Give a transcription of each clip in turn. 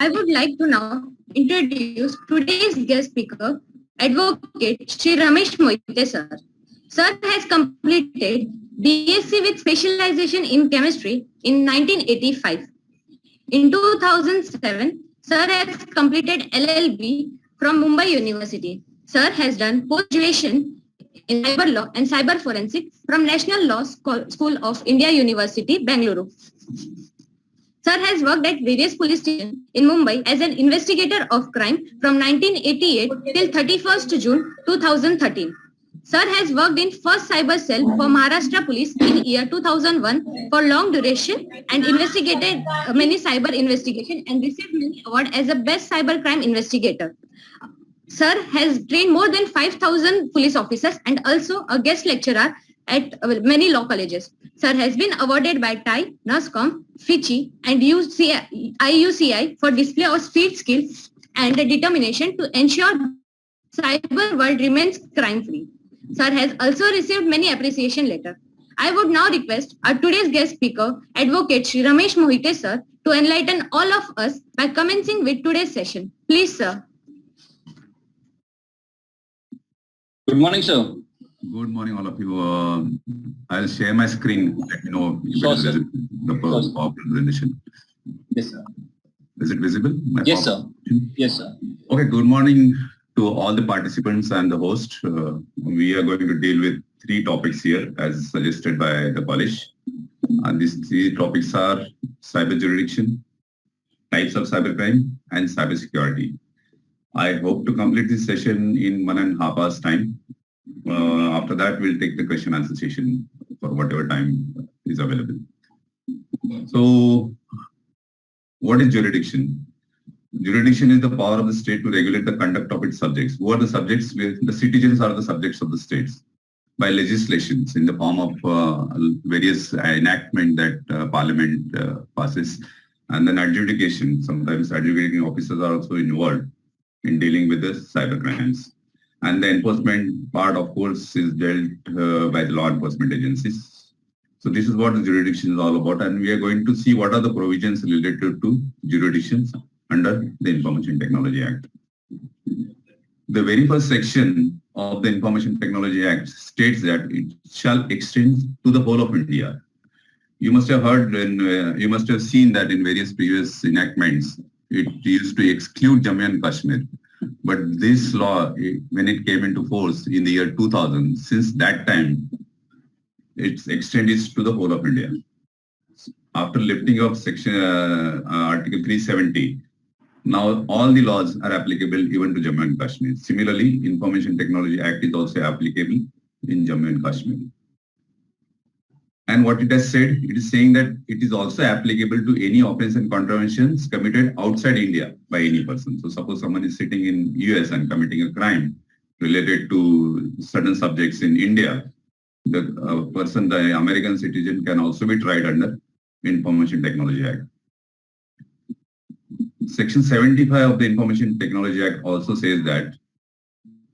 I would like to now introduce today's guest speaker, Advocate Shri Ramesh Moite sir. Sir has completed BSc with specialization in chemistry in 1985. In 2007, Sir has completed LLB from Mumbai University. Sir has done post-graduation in cyber law and cyber forensic from National Law School of India University, Bangalore. Sir has worked at various police stations in Mumbai as an investigator of crime from 1988 till 31st June 2013. Sir has worked in first cyber cell for Maharashtra Police in year 2001 for long duration and investigated many cyber investigation and received many award as a best cyber crime investigator. Sir has trained more than 5,000 police officers and also a guest lecturer at many law colleges. Sir has been awarded by TIE, NASCOM, FICCI and IUCI for display of speed, skill and determination to ensure cyber world remains crime-free. Sir has also received many appreciation letters. I would now request our today's guest speaker, Advocate Shri Ramesh Mohite sir, to enlighten all of us by commencing with today's session. Please, sir. Good morning, sir. Good morning, all of you. I'll share my screen. Let me know if Sure, it is sir. the PowerPoint presentation. Yes, sir. Is it visible? Yes, sir. Yes, sir. Okay, good morning to all the participants and the host. We are going to deal with 3 topics here as suggested by the college. And these 3 topics are cyber jurisdiction, types of cybercrime, and cybersecurity. I hope to complete this session in 1.5 hours time. After that, we'll take the question answer session for whatever time is available. So, what is jurisdiction? Jurisdiction is the power of the state to regulate the conduct of its subjects. Who are the subjects? The citizens are the subjects of the states by legislations in the form of various enactment that parliament passes, and then adjudication. Sometimes adjudicating officers are also involved in dealing with the cyber crimes. And the enforcement part, of course, is dealt by the law enforcement agencies. So this is what the jurisdiction is all about. And we are going to see what are the provisions related to jurisdictions under the Information Technology Act. The very first section of the Information Technology Act states that it shall extend to the whole of India. You must have heard and you must have seen that in various previous enactments, it used to exclude Jammu and Kashmir. But this law, when it came into force in the year 2000, since that time, it's extended to the whole of India. After lifting of section Article 370, now all the laws are applicable even to Jammu and Kashmir. Similarly, Information Technology Act is also applicable in Jammu and Kashmir. And what it has said, it is saying that it is also applicable to any offense and contraventions committed outside India by any person. So suppose someone is sitting in US and committing a crime related to certain subjects in India, the person, the American citizen, can also be tried under Information Technology Act. Section 75 of the Information Technology Act also says that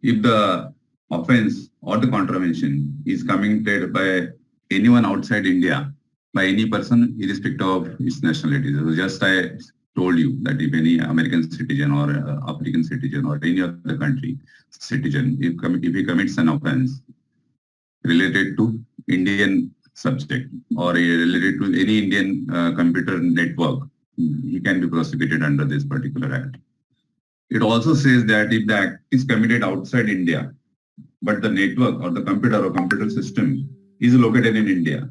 if the offense or the contravention is committed by anyone outside India, by any person irrespective of its nationality. So just I told you that if any American citizen or African citizen or any other country citizen, if he commits an offense related to Indian subject or related to any Indian computer network, he can be prosecuted under this particular act. It also says that if the act is committed outside India, but the network or the computer or computer system is located in India,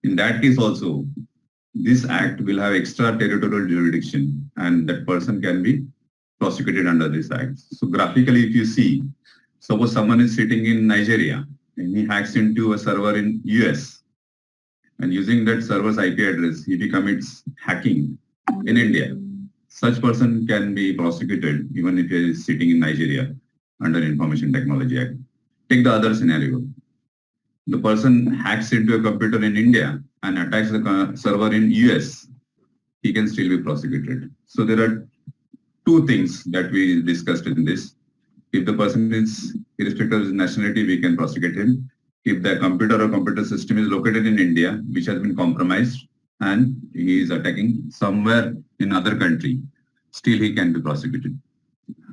in that case also, this act will have extraterritorial jurisdiction and that person can be prosecuted under this act. So graphically, if you see, suppose someone is sitting in Nigeria and he hacks into a server in US and using that server's IP address, if he commits hacking in India, such person can be prosecuted even if he is sitting in Nigeria under Information Technology Act. Take the other scenario. The person hacks into a computer in India and attacks the server in US, he can still be prosecuted. So there are 2 things that we discussed in this. If the person is irrespective of his nationality, we can prosecute him. If the computer or computer system is located in India, which has been compromised, and he is attacking somewhere in other country, still he can be prosecuted.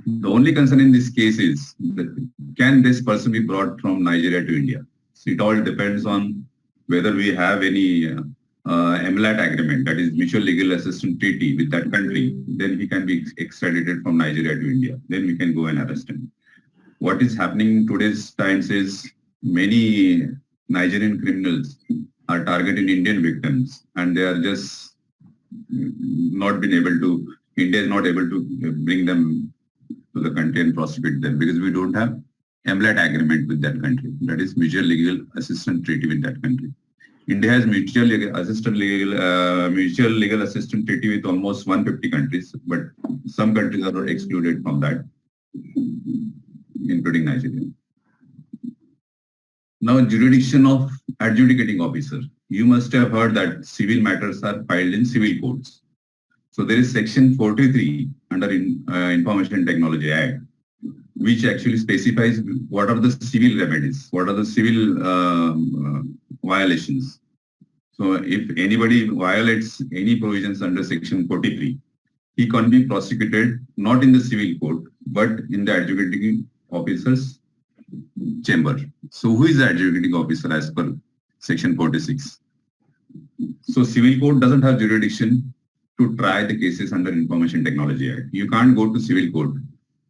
The only concern in this case is that can this person be brought from Nigeria to India? So it all depends on whether we have any MLAT agreement, that is Mutual Legal Assistance Treaty with that country. Then he can be extradited from Nigeria to India. Then we can go and arrest him. What is happening in today's times is many Nigerian criminals are targeting Indian victims, and they are just not been able to, India is not able to bring them to the country and prosecute them because we don't have MLAT agreement with that country. That is Mutual Legal Assistance Treaty with that country. India has mutual legal assistance treaty with almost 150 countries, but some countries are excluded from that, including Nigeria. Now, jurisdiction of adjudicating officer. You must have heard that civil matters are filed in civil courts. So there is section 43 under Information Technology Act, which actually specifies what are the civil remedies, what are the civil violations. So if anybody violates any provisions under section 43, he can be prosecuted not in the civil court, but in the adjudicating officer's chamber. So who is the adjudicating officer as per section 46? So civil court doesn't have jurisdiction to try the cases under Information Technology Act. You can't go to civil court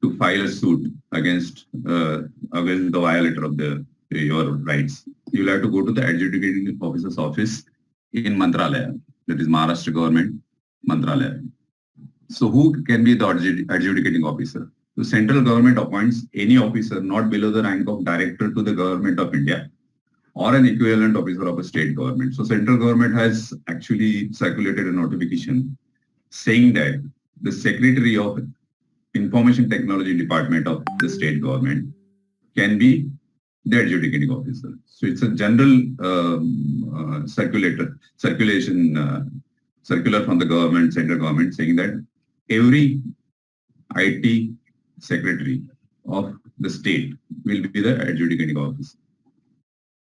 to file a suit against the violator of your rights. You'll have to go to the adjudicating officer's office in Mantralaya, that is Maharashtra government, Mantralaya. So who can be the adjudicating officer? The central government appoints any officer not below the rank of director to the government of India or an equivalent officer of a state government. So central government has actually circulated a notification saying that the secretary of Information Technology Department of the state government can be the adjudicating officer. So it's a general circular from the government, central government, saying that every IT secretary of the state will be the adjudicating officer.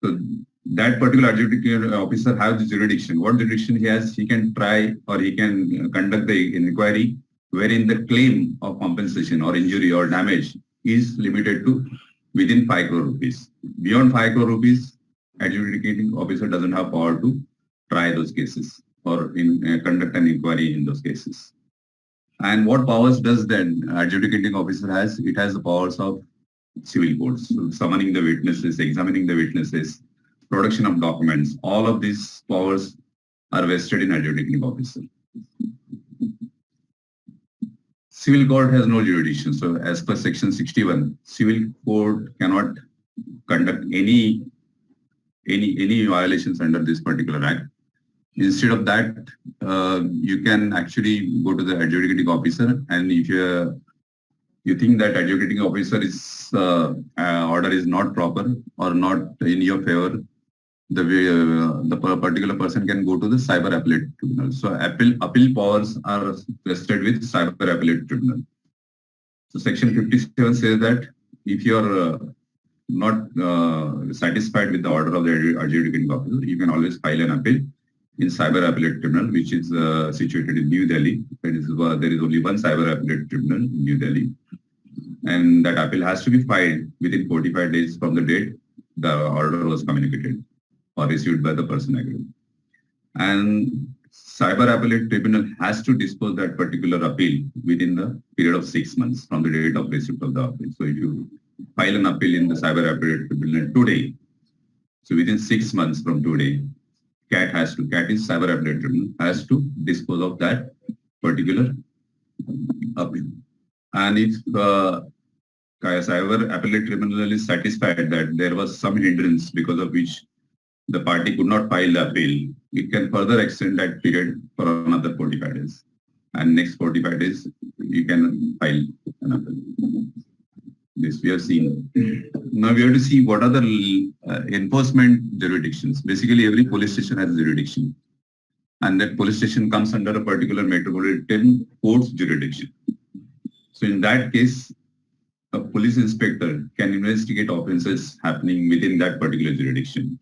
So that particular adjudicating officer has the jurisdiction. What jurisdiction he has, he can try or he can conduct the inquiry wherein the claim of compensation or injury or damage is limited to within 5 crore rupees. Beyond 5 crore rupees, adjudicating officer doesn't have power to try those cases or conduct an inquiry in those cases. And what powers does then adjudicating officer has? It has the powers of civil courts, so summoning the witnesses, examining the witnesses, production of documents. All of these powers are vested in adjudicating officer. Civil court has no jurisdiction. So as per section 61, civil court cannot conduct any violations under this particular act. Instead of that, you can actually go to the adjudicating officer, and if you think that adjudicating officer is order is not proper or not in your favor, the particular person can go to the cyber appellate tribunal. So appeal powers are vested with cyber appellate tribunal. So section 57 says that if you are not satisfied with the order of the adjudicating officer, you can always file an appeal in cyber appellate tribunal, which is situated in New Delhi. There is only one cyber appellate tribunal in New Delhi, and that appeal has to be filed within 45 days from the date the order was communicated or received by the person aggrieved. And cyber appellate tribunal has to dispose that particular appeal within the period of 6 months from the date of receipt of the appeal. So if you file an appeal in the cyber appellate tribunal today, so within 6 months from today, CAT is cyber appellate tribunal, has to dispose of that particular appeal. And if cyber appellate tribunal is satisfied that there was some hindrance because of which the party could not file the appeal, it can further extend that period for another 45 days. And next 45 days, you can file an appeal. This we have seen. Now we have to see what are the enforcement jurisdictions. Basically, every police station has a jurisdiction, and that police station comes under a particular metropolitan court's jurisdiction. So in that case, a police inspector can investigate offences happening within that particular jurisdiction.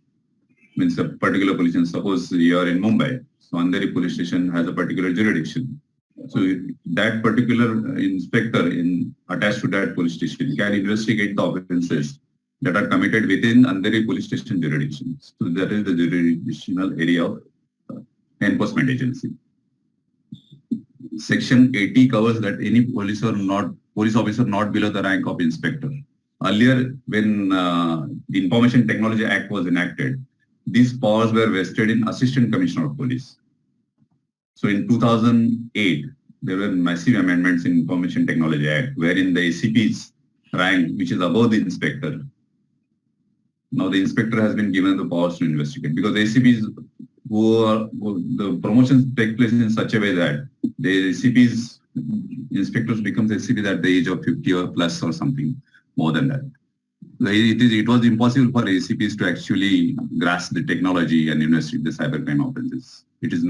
Means a particular police station, suppose you are in Mumbai, so Andheri police station has a particular jurisdiction. So that particular inspector attached to that police station can investigate the offences that are committed within under a police station jurisdiction. So that is the jurisdictional area of enforcement agency. Section 80 covers that any police officer not below the rank of inspector. Earlier, when the Information Technology Act was enacted, these powers were vested in Assistant Commissioner of Police. So in 2008, there were massive amendments in Information Technology Act, wherein the ACP's rank, which is above the inspector, now the inspector has been given the powers to investigate, because the ACPs the promotions take place in such a way that the ACPs, inspectors becomes ACPs at the age of 50 or plus or something more than that. It was impossible for ACPs to actually grasp the technology and investigate the cybercrime offences. It was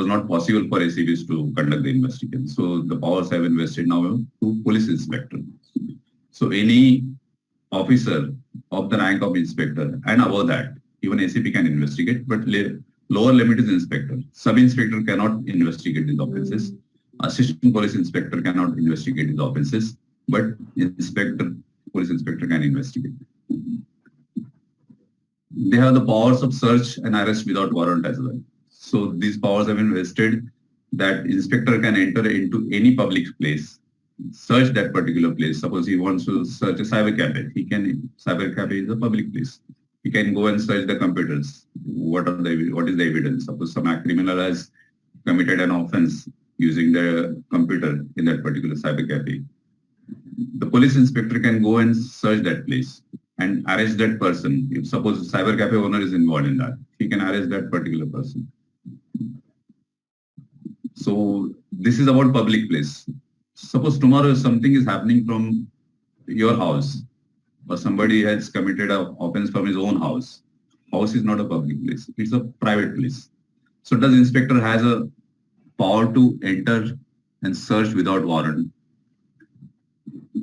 not possible for ACPs to conduct the investigation. So the powers have invested now to police inspector. So any officer of the rank of inspector and above that, even ACP can investigate, but lower limit is inspector. Sub-inspector cannot investigate these offences. Assistant police inspector cannot investigate these offences, but police inspector can investigate. They have the powers of search and arrest without warrant as well. So these powers have been vested that inspector can enter into any public place, search that particular place. Suppose he wants to search a cyber cafe. Cyber cafe is a public place. He can go and search the computers. What is the evidence? Suppose some criminal has committed an offense using the computer in that particular cyber cafe. The police inspector can go and search that place and arrest that person. If suppose the cyber cafe owner is involved in that, he can arrest that particular person. So this is about public place. Suppose tomorrow something is happening from your house, or somebody has committed an offense from his own house. House is not a public place. It's a private place. So does inspector has a power to enter and search without warrant?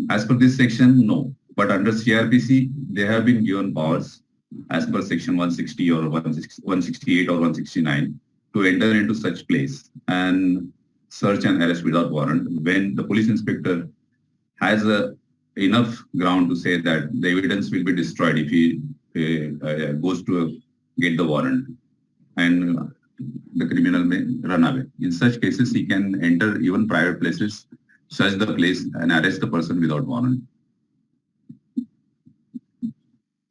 As per this section, no. But under CRPC, they have been given powers as per section 160 or 168 or 169 to enter into such place and search and arrest without warrant when the police inspector has enough ground to say that the evidence will be destroyed if he goes to get the warrant and the criminal may run away. In such cases, he can enter even private places, search the place and arrest the person without warrant.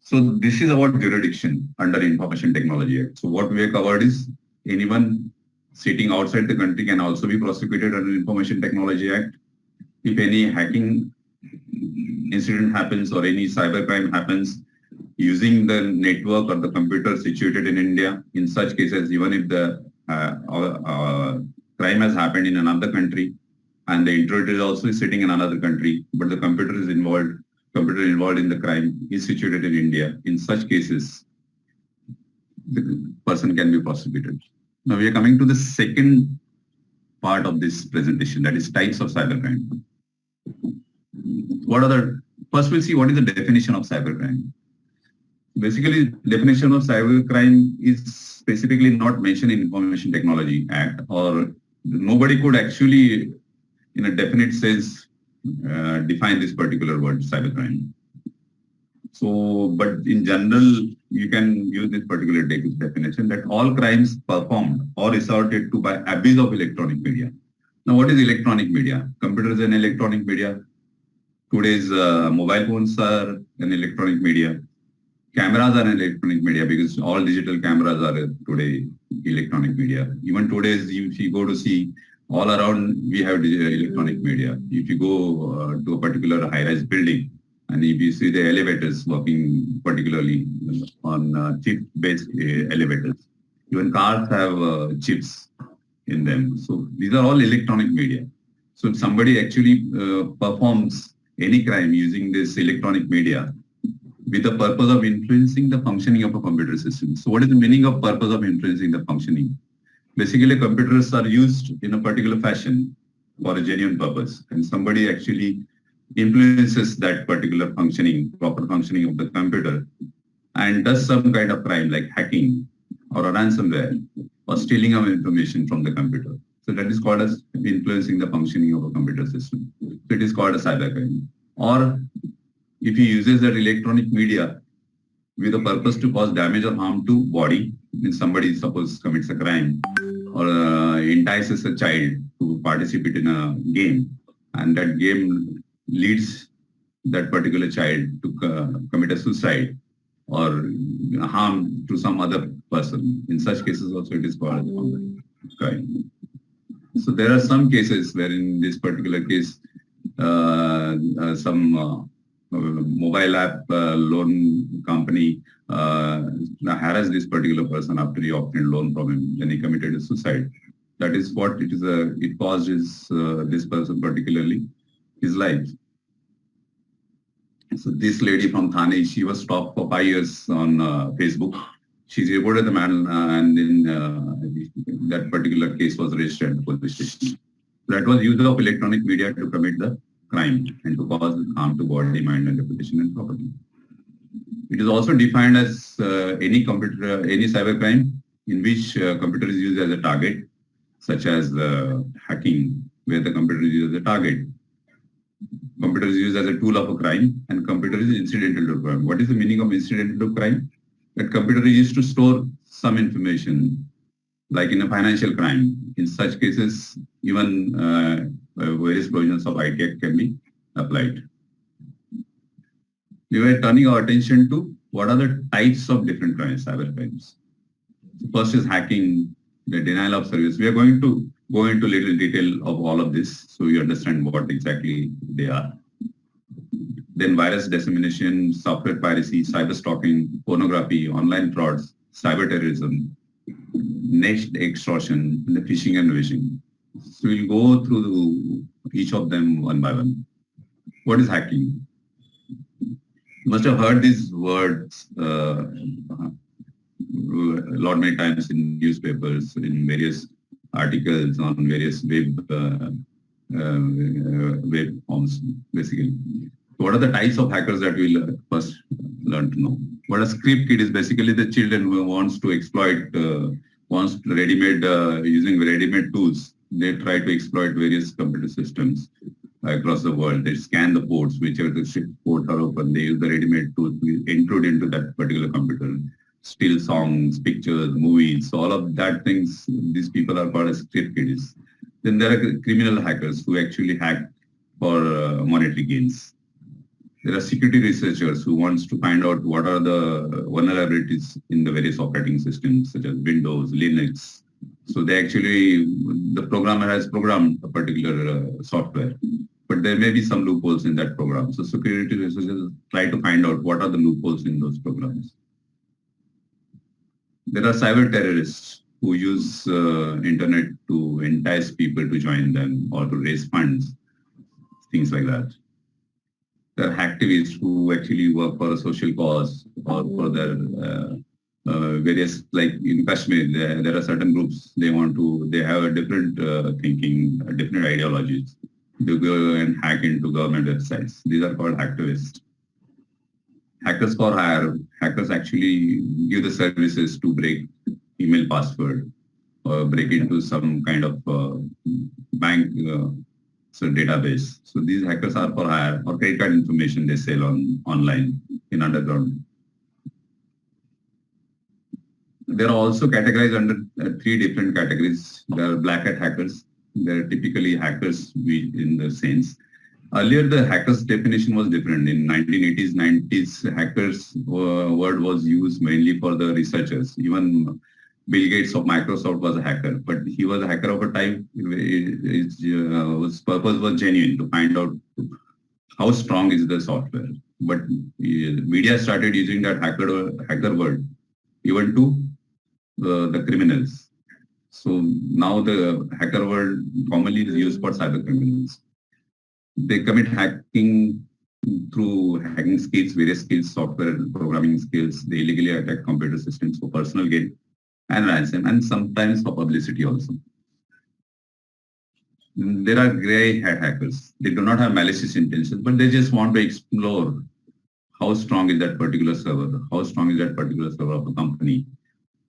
So this is about jurisdiction under Information Technology Act. So what we have covered is anyone sitting outside the country can also be prosecuted under Information Technology Act. If any hacking incident happens or any cybercrime happens using the network or the computer situated in India, in such cases, even if the crime has happened in another country and the intruder is also sitting in another country, but the computer involved in the crime is situated in India, in such cases, the person can be prosecuted. Now we are coming to the second part of this presentation, that is types of cybercrime. First we'll see what is the definition of cybercrime. Basically, definition of cybercrime is specifically not mentioned in Information Technology Act, or nobody could actually, in a definite sense, define this particular word, cybercrime. So, but in general, you can use this particular definition that all crimes performed or resorted to by abuse of electronic media. Now, what is electronic media? Computers are an electronic media. Today's mobile phones are an electronic media. Cameras are an electronic media because all digital cameras are today electronic media. Even today, if you go to see all around, we have electronic media. If you go to a particular high-rise building, and if you see the elevators working particularly on chip-based elevators, even cars have chips in them. So these are all electronic media. So if somebody actually performs any crime using this electronic media with the purpose of influencing the functioning of a computer system. So what is the meaning of purpose of influencing the functioning? Basically, computers are used in a particular fashion for a genuine purpose, and somebody actually influences that particular proper functioning of the computer, and does some kind of crime like hacking or a ransomware or stealing of information from the computer. So that is called as influencing the functioning of a computer system. So it is called a cybercrime. Or if he uses that electronic media with a purpose to cause damage or harm to body, when somebody suppose commits a crime or entices a child to participate in a game, and that game leads that particular child to commit a suicide or harm to some other person. In such cases also it is called a crime. So there are some cases where in this particular case, some mobile app loan company harassed this particular person after he obtained loan from him. Then he committed a suicide. That is what it is. It caused this person particularly his life. So this lady from Thane, she was stopped for 5 years on Facebook. She reported the man, and then that particular case was registered at the police station. That was use of electronic media to commit the crime and to cause harm to body, mind, and reputation and property. It is also defined as any cybercrime in which computer is used as a target, such as hacking, where the computer is used as a target. Computer is used as a tool of a crime, and computer is incidental to crime. What is the meaning of incidental to crime? That computer is used to store some information, like in a financial crime. In such cases, even various provisions of IT Act can be applied. We were turning our attention to what are the types of different crimes, cyber crimes. So first is hacking, the denial of service. We are going to go into little detail of all of this so you understand what exactly they are. Then virus dissemination, software piracy, cyber stalking, pornography, online frauds, cyber terrorism, net extortion, and the phishing and vishing. So we'll go through each of them one by one. What is hacking? You must have heard these words a lot many times in newspapers, in various articles, on various web forms, basically. What are the types of hackers that we'll first learn to know? What a script kid is basically the children who wants to exploit, using ready-made tools. They try to exploit various computer systems across the world. They scan the ports, whichever the ports are open. They use the ready-made tools to intrude into that particular computer, steal songs, pictures, movies, so all of that things. These people are called as script kiddies. Then there are criminal hackers who actually hack for monetary gains. There are security researchers who wants to find out what are the vulnerabilities in the various operating systems, such as Windows, Linux. So the programmer has programmed a particular software, but there may be some loopholes in that program. So security researchers try to find out what are the loopholes in those programs. There are cyber terrorists who use internet to entice people to join them or to raise funds, things like that. There are hacktivists who actually work for a social cause or for their various, like in Kashmir, there are certain groups, they have a different thinking, different ideologies. They go and hack into government websites. These are called hacktivists. Hackers for hire. Hackers actually give the services to break email password or break into some kind of bank database. So these hackers are for hire, or credit card information they sell online in underground. They are also categorized under 3 different categories. There are black hat hackers. They are typically hackers in the sense. Earlier, the hackers definition was different. In 1980s, 90s, hackers word was used mainly for the researchers. Even Bill Gates of Microsoft was a hacker, but he was a hacker of a type. His purpose was genuine, to find out how strong is the software. But media started using that hacker word even to the criminals. So now the hacker word commonly is used for cyber criminals. They commit hacking through hacking skills, various skills, software programming skills. They illegally attack computer systems for personal gain and ransom, and sometimes for publicity also. There are grey hat hackers. They do not have malicious intentions, but they just want to explore how strong is that particular server, how strong is that particular server of a company,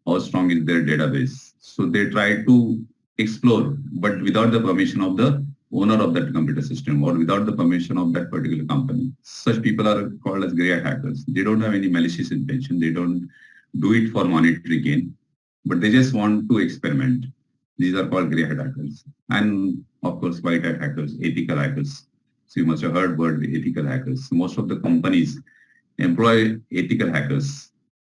how strong is their database. So they try to explore, but without the permission of the owner of that computer system or without the permission of that particular company. Such people are called as grey hat hackers. They don't have any malicious intention. They don't do it for monetary gain, but they just want to experiment. These are called grey hat hackers. And of course, white hat hackers, ethical hackers. So you must have heard word ethical hackers. Most of the companies employ ethical hackers.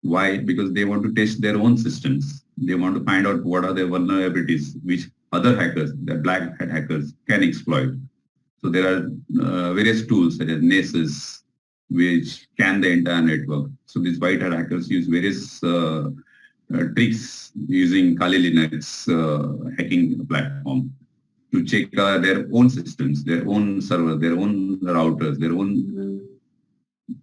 Why? Because they want to test their own systems. They want to find out what are the vulnerabilities which other hackers, the black hat hackers, can exploit. So there are various tools such as Nessus, which scan the entire network. So these white hat hackers use various tricks using Kali Linux hacking platform to check their own systems, their own servers, their own routers, their own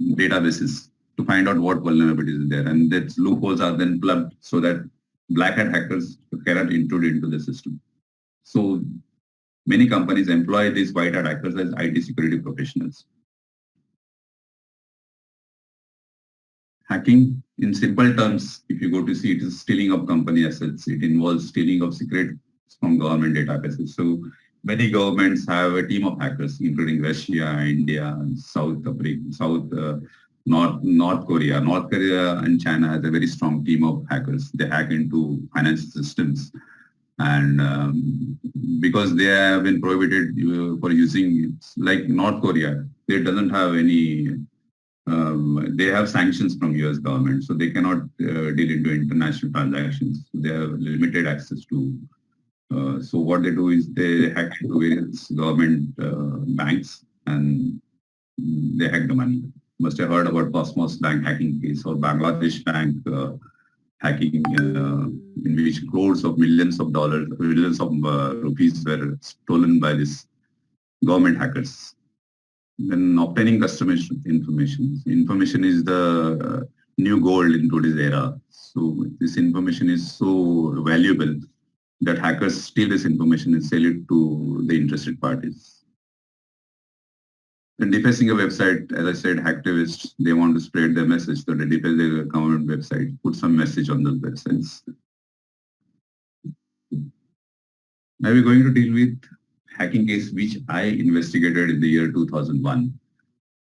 databases to find out what vulnerabilities is there. And that loopholes are then plugged so that black hat hackers cannot intrude into the system. So many companies employ these white hat hackers as IT security professionals. Hacking, in simple terms, if you go to see, it is stealing of company assets. It involves stealing of secrets from government databases. So many governments have a team of hackers, including Russia, India, South Korea. North Korea and China has a very strong team of hackers. They hack into financial systems. And because they have been prohibited for using, like North Korea, they doesn't have any, they have sanctions from US government, so they cannot deal into international transactions. They have limited access to, so what they do is they hack into various government banks and they hack the money. Must have heard about Cosmos Bank hacking case or Bangladesh Bank hacking in which crores of millions of dollars, millions of rupees were stolen by these government hackers. Then obtaining customer information. Information is the new gold in today's era. So this information is so valuable that hackers steal this information and sell it to the interested parties. And defacing a website, as I said, hacktivists, they want to spread their message. So they deface their government website, put some message on those websites. Now we're going to deal with hacking case which I investigated in the year 2001.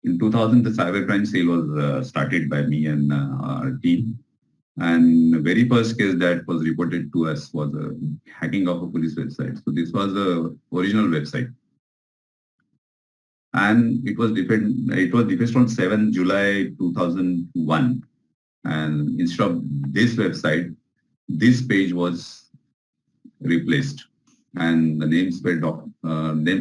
In 2000, the cybercrime cell was started by me and our team. And the very first case that was reported to us was a hacking of a police website. So this was the original website. And it was defaced on 7 July 2001. And instead of this website, this page was replaced. And the names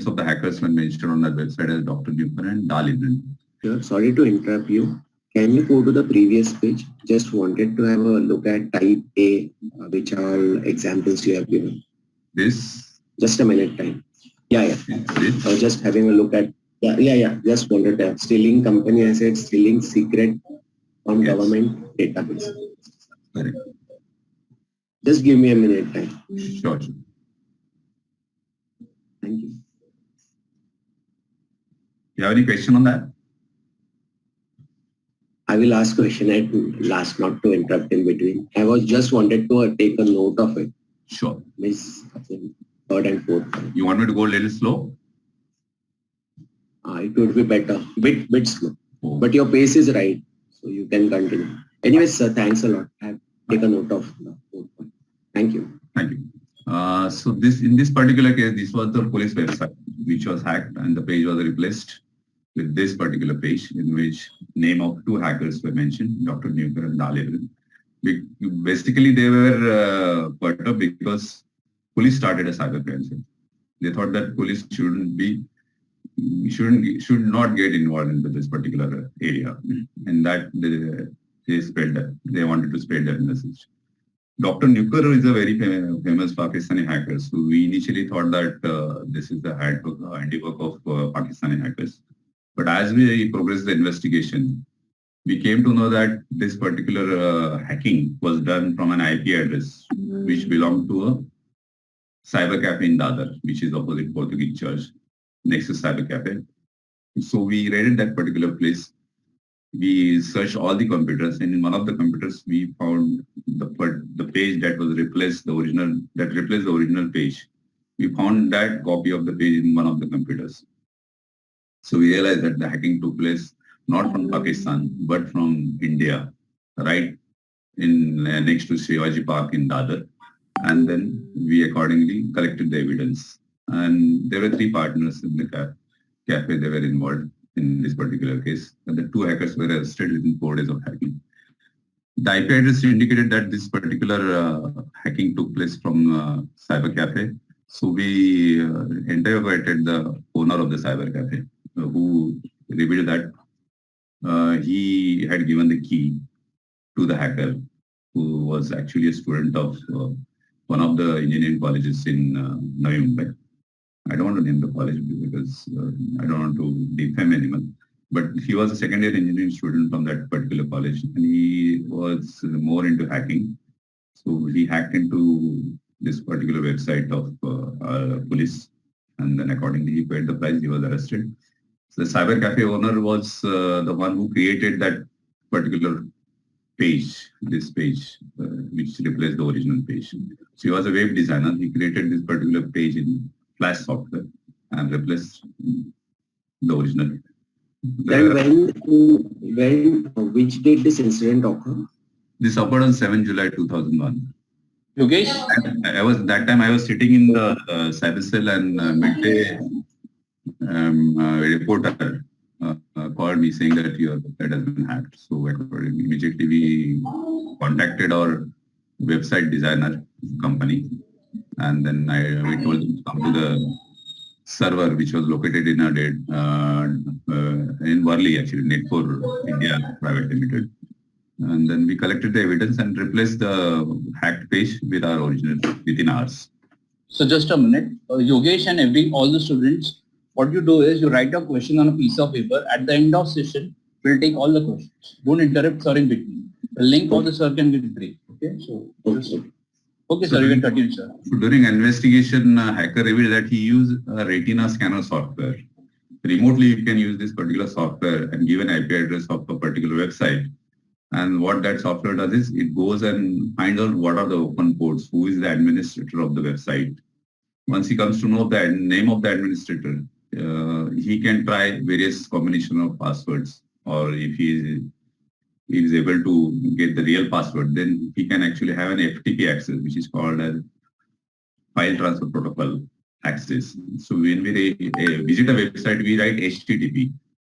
of the hackers were mentioned on that website as Dr. Nuker and Dalibran. Sure. Sorry to interrupt you. Can you go to the previous page? Just wanted to have a look at type A, which all examples you have given. This? Just a minute time. Yeah. This? I was just having a look at, yeah. Just wanted to have stealing company assets, stealing secret from government database. Correct. Just give me a minute time. Sure. Thank you. You have any question on that? I will ask question at last, not to interrupt in between. I was just wanted to take a note of it. Sure. Miss third and fourth time. You want me to go a little slow? It would be better, bit slow. Oh. But your pace is right, so you can continue. Anyways, sir, thanks a lot. I've taken note of the fourth point. Thank you. Thank you. So in this particular case, this was the police website which was hacked and the page was replaced with this particular page in which name of two hackers were mentioned, Dr. Nuker and Dalibran. Basically, they were perturbed because police started a cybercrime cell. They thought that police should not get involved into this particular area, and that they wanted to spread that message. Dr. Nuker is a very famous Pakistani hacker. So we initially thought that this is the handiwork of Pakistani hackers. But as we progressed the investigation, we came to know that this particular hacking was done from an IP address which belonged to a cyber cafe in Dadar, which is opposite Portuguese Church, next to cyber cafe. So we raided that particular place we searched all the computers, and in one of the computers we found the page that replaced the original page. We found that copy of the page in one of the computers. So we realized that the hacking took place not from Pakistan but from India, right in next to Shivaji Park in Dadar. And then we accordingly collected the evidence. And there were three partners in the cafe. They were involved in this particular case. And the two hackers were arrested within 4 days of hacking. The IP address indicated that this particular hacking took place from cyber cafe. So we interrogated the owner of the cyber cafe, who revealed that he had given the key to the hacker, who was actually a student of one of the engineering colleges in Navi Mumbai. I don't want to name the college because I don't want to defame anyone. But he was a second-year engineering student from that particular college, and he was more into hacking. So he hacked into this particular website of police, and then accordingly he paid the price. He was arrested. So the cyber cafe owner was the one who created that particular page, this page, which replaced the original page. So he was a web designer. He created this particular page in Flash software and replaced the original. And which date this incident occurred? This occurred on 7 July 2001. Yogesh? I was sitting in the cyber cell, and midday reporter called me saying that your website has been hacked. So immediately we contacted our website designer company, and then we told them to come to the server, which was located in in Worli, actually, Netcore India Private Limited. And then we collected the evidence and replaced the hacked page with our original within hours. So just a minute, Yogesh and all the students, what you do is you write a question on a piece of paper. At the end of session, we'll take all the questions. Don't interrupt sir in between. The link of the sir can get break. Okay, so okay, sir, you can continue, sir. So during investigation, hacker revealed that he used a retina scanner software. Remotely, you can use this particular software and give an IP address of a particular website. And what that software does is it goes and finds out what are the open ports, who is the administrator of the website. Once he comes to know the name of the administrator, he can try various combination of passwords, or if he is able to get the real password, then he can actually have an FTP access, which is called as file transfer protocol access. So when we visit a website, we write HTTP.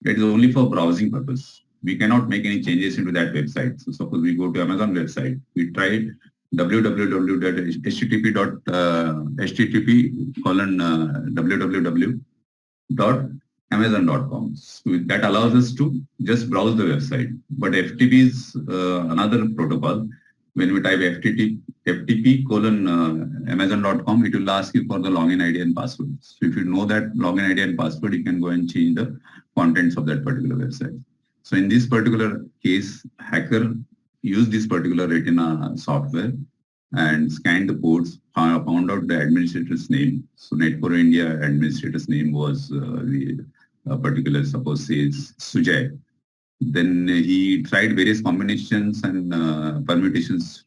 That is only for browsing purpose. We cannot make any changes into that website. So suppose we go to Amazon website, we try www.amazon.com. So that allows us to just browse the website. But FTP is another protocol. When we type FTP:/Amazon.com, it will ask you for the login ID and password. So if you know that login ID and password, you can go and change the contents of that particular website. So in this particular case, hacker used this particular retina software and scanned the ports, found out the administrator's name. So Netcore India administrator's name was the particular, suppose says Sujay. Then he tried various combinations and permutations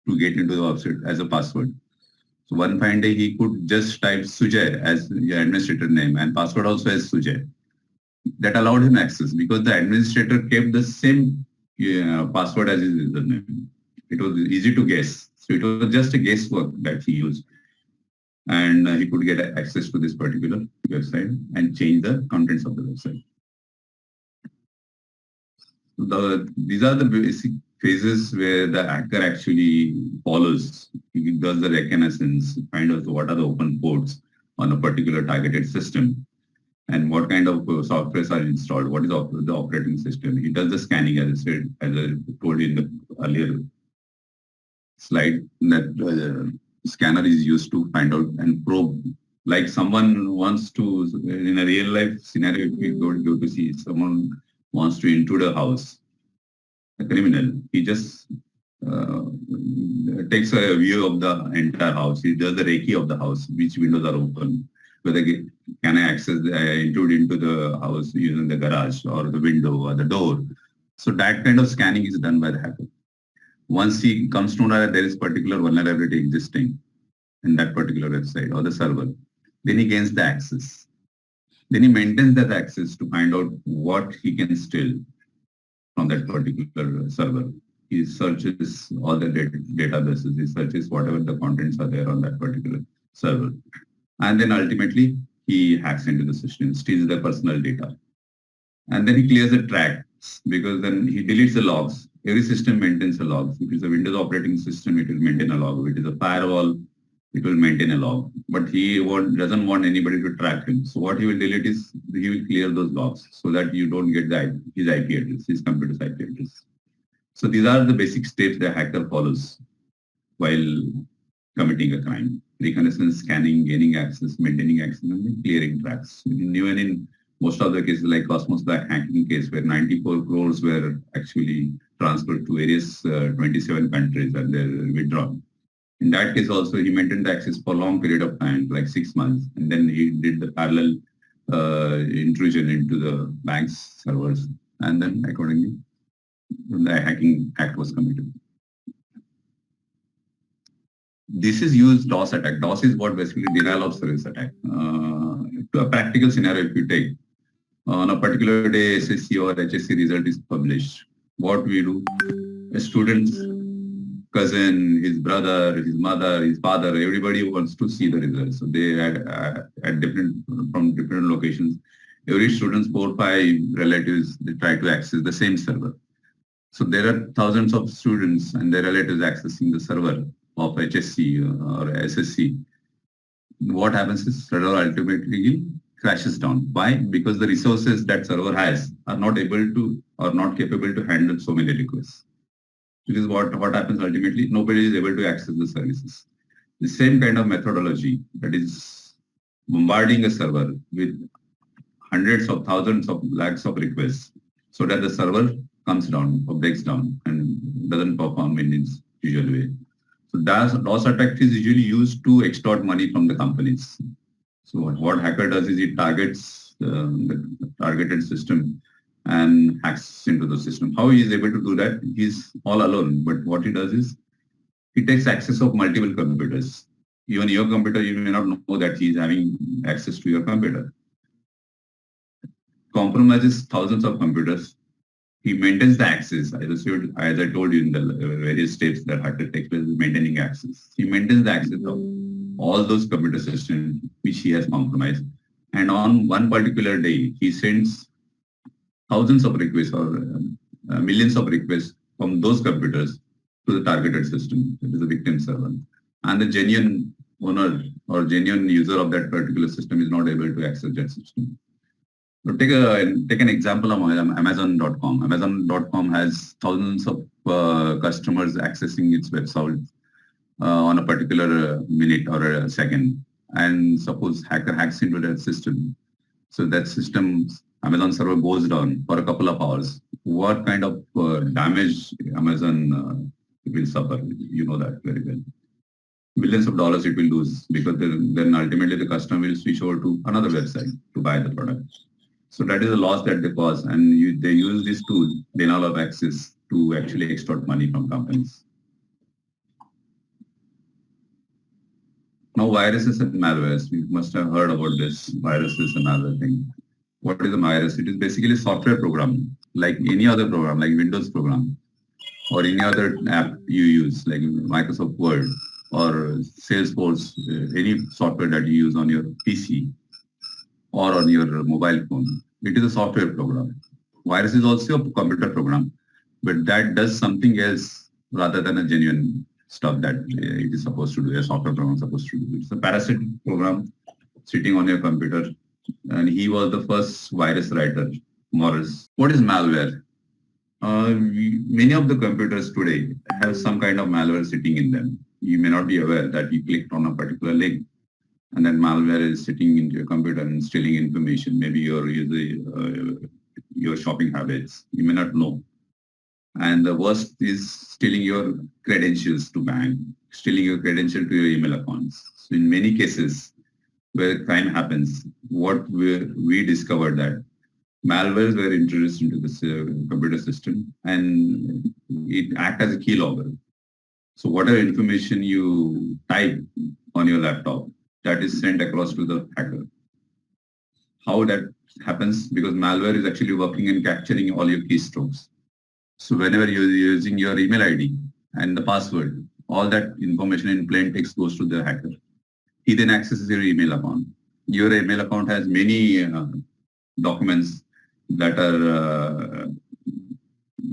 to get into the website as a password. So one fine day he could just type Sujay as the administrator name and password also as Sujay. That allowed him access because the administrator kept the same password as his username. It was easy to guess. So it was just a guesswork that he used. And he could get access to this particular website and change the contents of the website. These are the basic phases where the hacker actually follows. He does the reconnaissance, find out what are the open ports on a particular targeted system, and what kind of softwares are installed, what is the operating system. He does the scanning, as I said, as I told you in the earlier slide, that scanner is used to find out and probe. Like someone wants to, in a real life scenario, if we go to see someone wants to intrude a house, a criminal, he just takes a view of the entire house. He does the recce of the house, which windows are open, whether can I access, intrude into the house using the garage or the window or the door. So that kind of scanning is done by the hacker. Once he comes to know that there is particular vulnerability existing in that particular website or the server, then he gains the access. Then he maintains that access to find out what he can steal from that particular server. He searches all the databases, he searches whatever the contents are there on that particular server. And then ultimately, he hacks into the system, steals their personal data. And then he clears the tracks because then he deletes the logs. Every system maintains a log. If it's a Windows operating system, it will maintain a log. If it is a firewall, it will maintain a log. But he doesn't want anybody to track him. So what he will delete is he will clear those logs so that you don't get his IP address, his computer's IP address. So these are the basic steps the hacker follows while committing a crime. Reconnaissance, scanning, gaining access, maintaining access, and then clearing tracks. Even in most of the cases like Cosmos Black hacking case where 94 crores were actually transferred to various 27 countries and they're withdrawn. In that case also, he maintained the access for a long period of time, like 6 months. And then he did the parallel intrusion into the bank's servers. And then accordingly, the hacking act was committed. This is used DOS attack. DOS is what basically denial of service attack. To a practical scenario, if you take, on a particular day, SSC or HSC result is published. What we do, a student's cousin, his brother, his mother, his father, everybody wants to see the results. So they from different locations. Every student's 4 or 5 relatives, they try to access the same server. So there are thousands of students and their relatives accessing the server of HSC or SSC. What happens is server ultimately crashes down. Why? Because the resources that server has are not able to or not capable to handle so many requests. Which is what happens ultimately. Nobody is able to access the services. The same kind of methodology, that is bombarding a server with hundreds of thousands of lakhs of requests so that the server comes down or breaks down and doesn't perform in its usual way. So DOS attack is usually used to extort money from the companies. So what hacker does is it targets the targeted system and hacks into the system. How he is able to do that? He's all alone. But what he does is he takes access of multiple computers. Even your computer, you may not know that he is having access to your computer. Compromises thousands of computers. He maintains the access. As I told you in the various steps that hacker takes place, maintaining access. He maintains the access of all those computer systems which he has compromised. And on one particular day, he sends thousands of requests or millions of requests from those computers to the targeted system, that is the victim server. And the genuine owner or genuine user of that particular system is not able to access that system. So take an example of Amazon.com. Amazon.com has thousands of customers accessing its website on a particular minute or a second. And suppose hacker hacks into that system. So that system, Amazon server goes down for a couple of hours. What kind of damage Amazon will suffer? You know that very well. Millions of dollars it will lose because then ultimately the customer will switch over to another website to buy the product. So that is a loss that they cause, and they use this tool, denial of access, to actually extort money from companies. Now viruses and malwares. You must have heard about this viruses and malware thing. What is a virus? It is basically a software program, like any other program, like Windows program, or any other app you use, like Microsoft Word or Salesforce, any software that you use on your PC or on your mobile phone. It is a software program. Virus is also a computer program, but that does something else rather than a genuine stuff that it is supposed to do, a software program is supposed to do. It's a parasitic program sitting on your computer, and he was the first virus writer, Morris. What is malware? Many of the computers today have some kind of malware sitting in them. You may not be aware that you clicked on a particular link and then malware is sitting into your computer and stealing information, maybe your shopping habits. You may not know. And the worst is stealing your credentials to bank, stealing your credential to your email accounts. So in many cases, where crime happens, what we discovered that malwares were introduced into this computer system and it acts as a keylogger. So whatever information you type on your laptop, that is sent across to the hacker. How that happens? Because malware is actually working and capturing all your keystrokes. So whenever you're using your email ID and the password, all that information in plain text goes to the hacker. He then accesses your email account. Your email account has many documents that are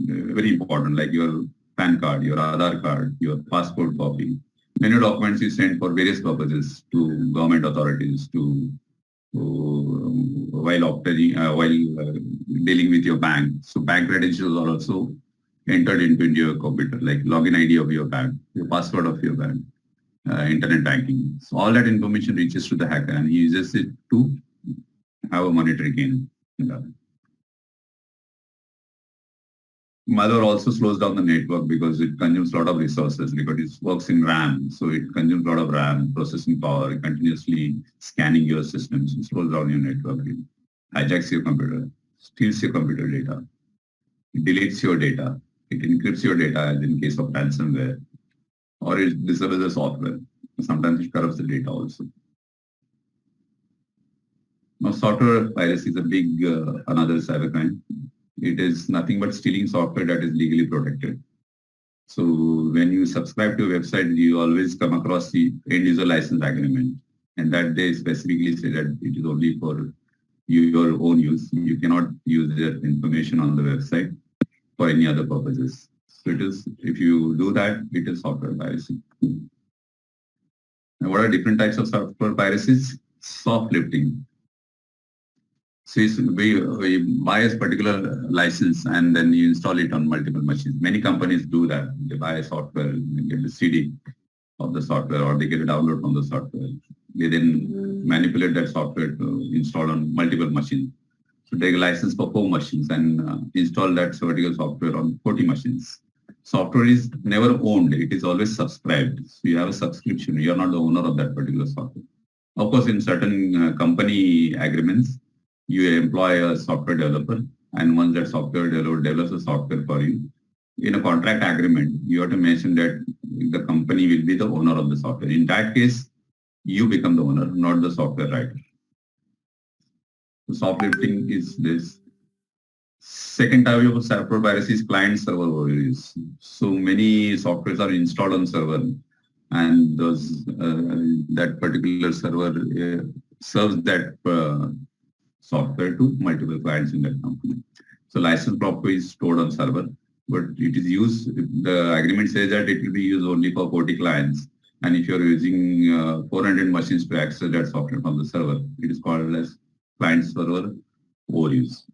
very important, like your PAN card, your Aadhaar card, your passport copy. Many documents you send for various purposes to government authorities, while dealing with your bank. So bank credentials are also entered into your computer, like login ID of your bank, your password of your bank, internet banking. So all that information reaches to the hacker and he uses it to have a monetary gain. Malware also slows down the network because it consumes a lot of resources because it works in RAM. So it consumes a lot of RAM, processing power, continuously scanning your systems. It slows down your network. It hijacks your computer, steals your computer data. It deletes your data. It encrypts your data as in case of ransomware. Or it disables the software. Sometimes it corrupts the data also. Now software piracy is a big another cybercrime. It is nothing but stealing software that is legally protected. So when you subscribe to a website, you always come across the end user license agreement. And that they specifically say that it is only for your own use. You cannot use their information on the website for any other purposes. So it is, if you do that, it is software piracy. And what are different types of software piracies? Soft lifting. So we buy a particular license and then you install it on multiple machines. Many companies do that. They buy a software, they get the CD of the software or they get a download from the software. They then manipulate that software to install on multiple machines. So take a license for 4 machines and install that particular software on 40 machines. Software is never owned. It is always subscribed. So you have a subscription. You are not the owner of that particular software. Of course, in certain company agreements, you employ a software developer, and once that software developer develops the software for you, in a contract agreement, you have to mention that the company will be the owner of the software. In that case, you become the owner, not the software writer. So soft lifting is this. Second type of software piracy is client-server overuse. So many softwares are installed on server, and those that particular server serves that software to multiple clients in that company. So license property is stored on server, but it is used, the agreement says that it will be used only for 40 clients. And if you're using 400 machines to access that software from the server, it is called as client server overuse.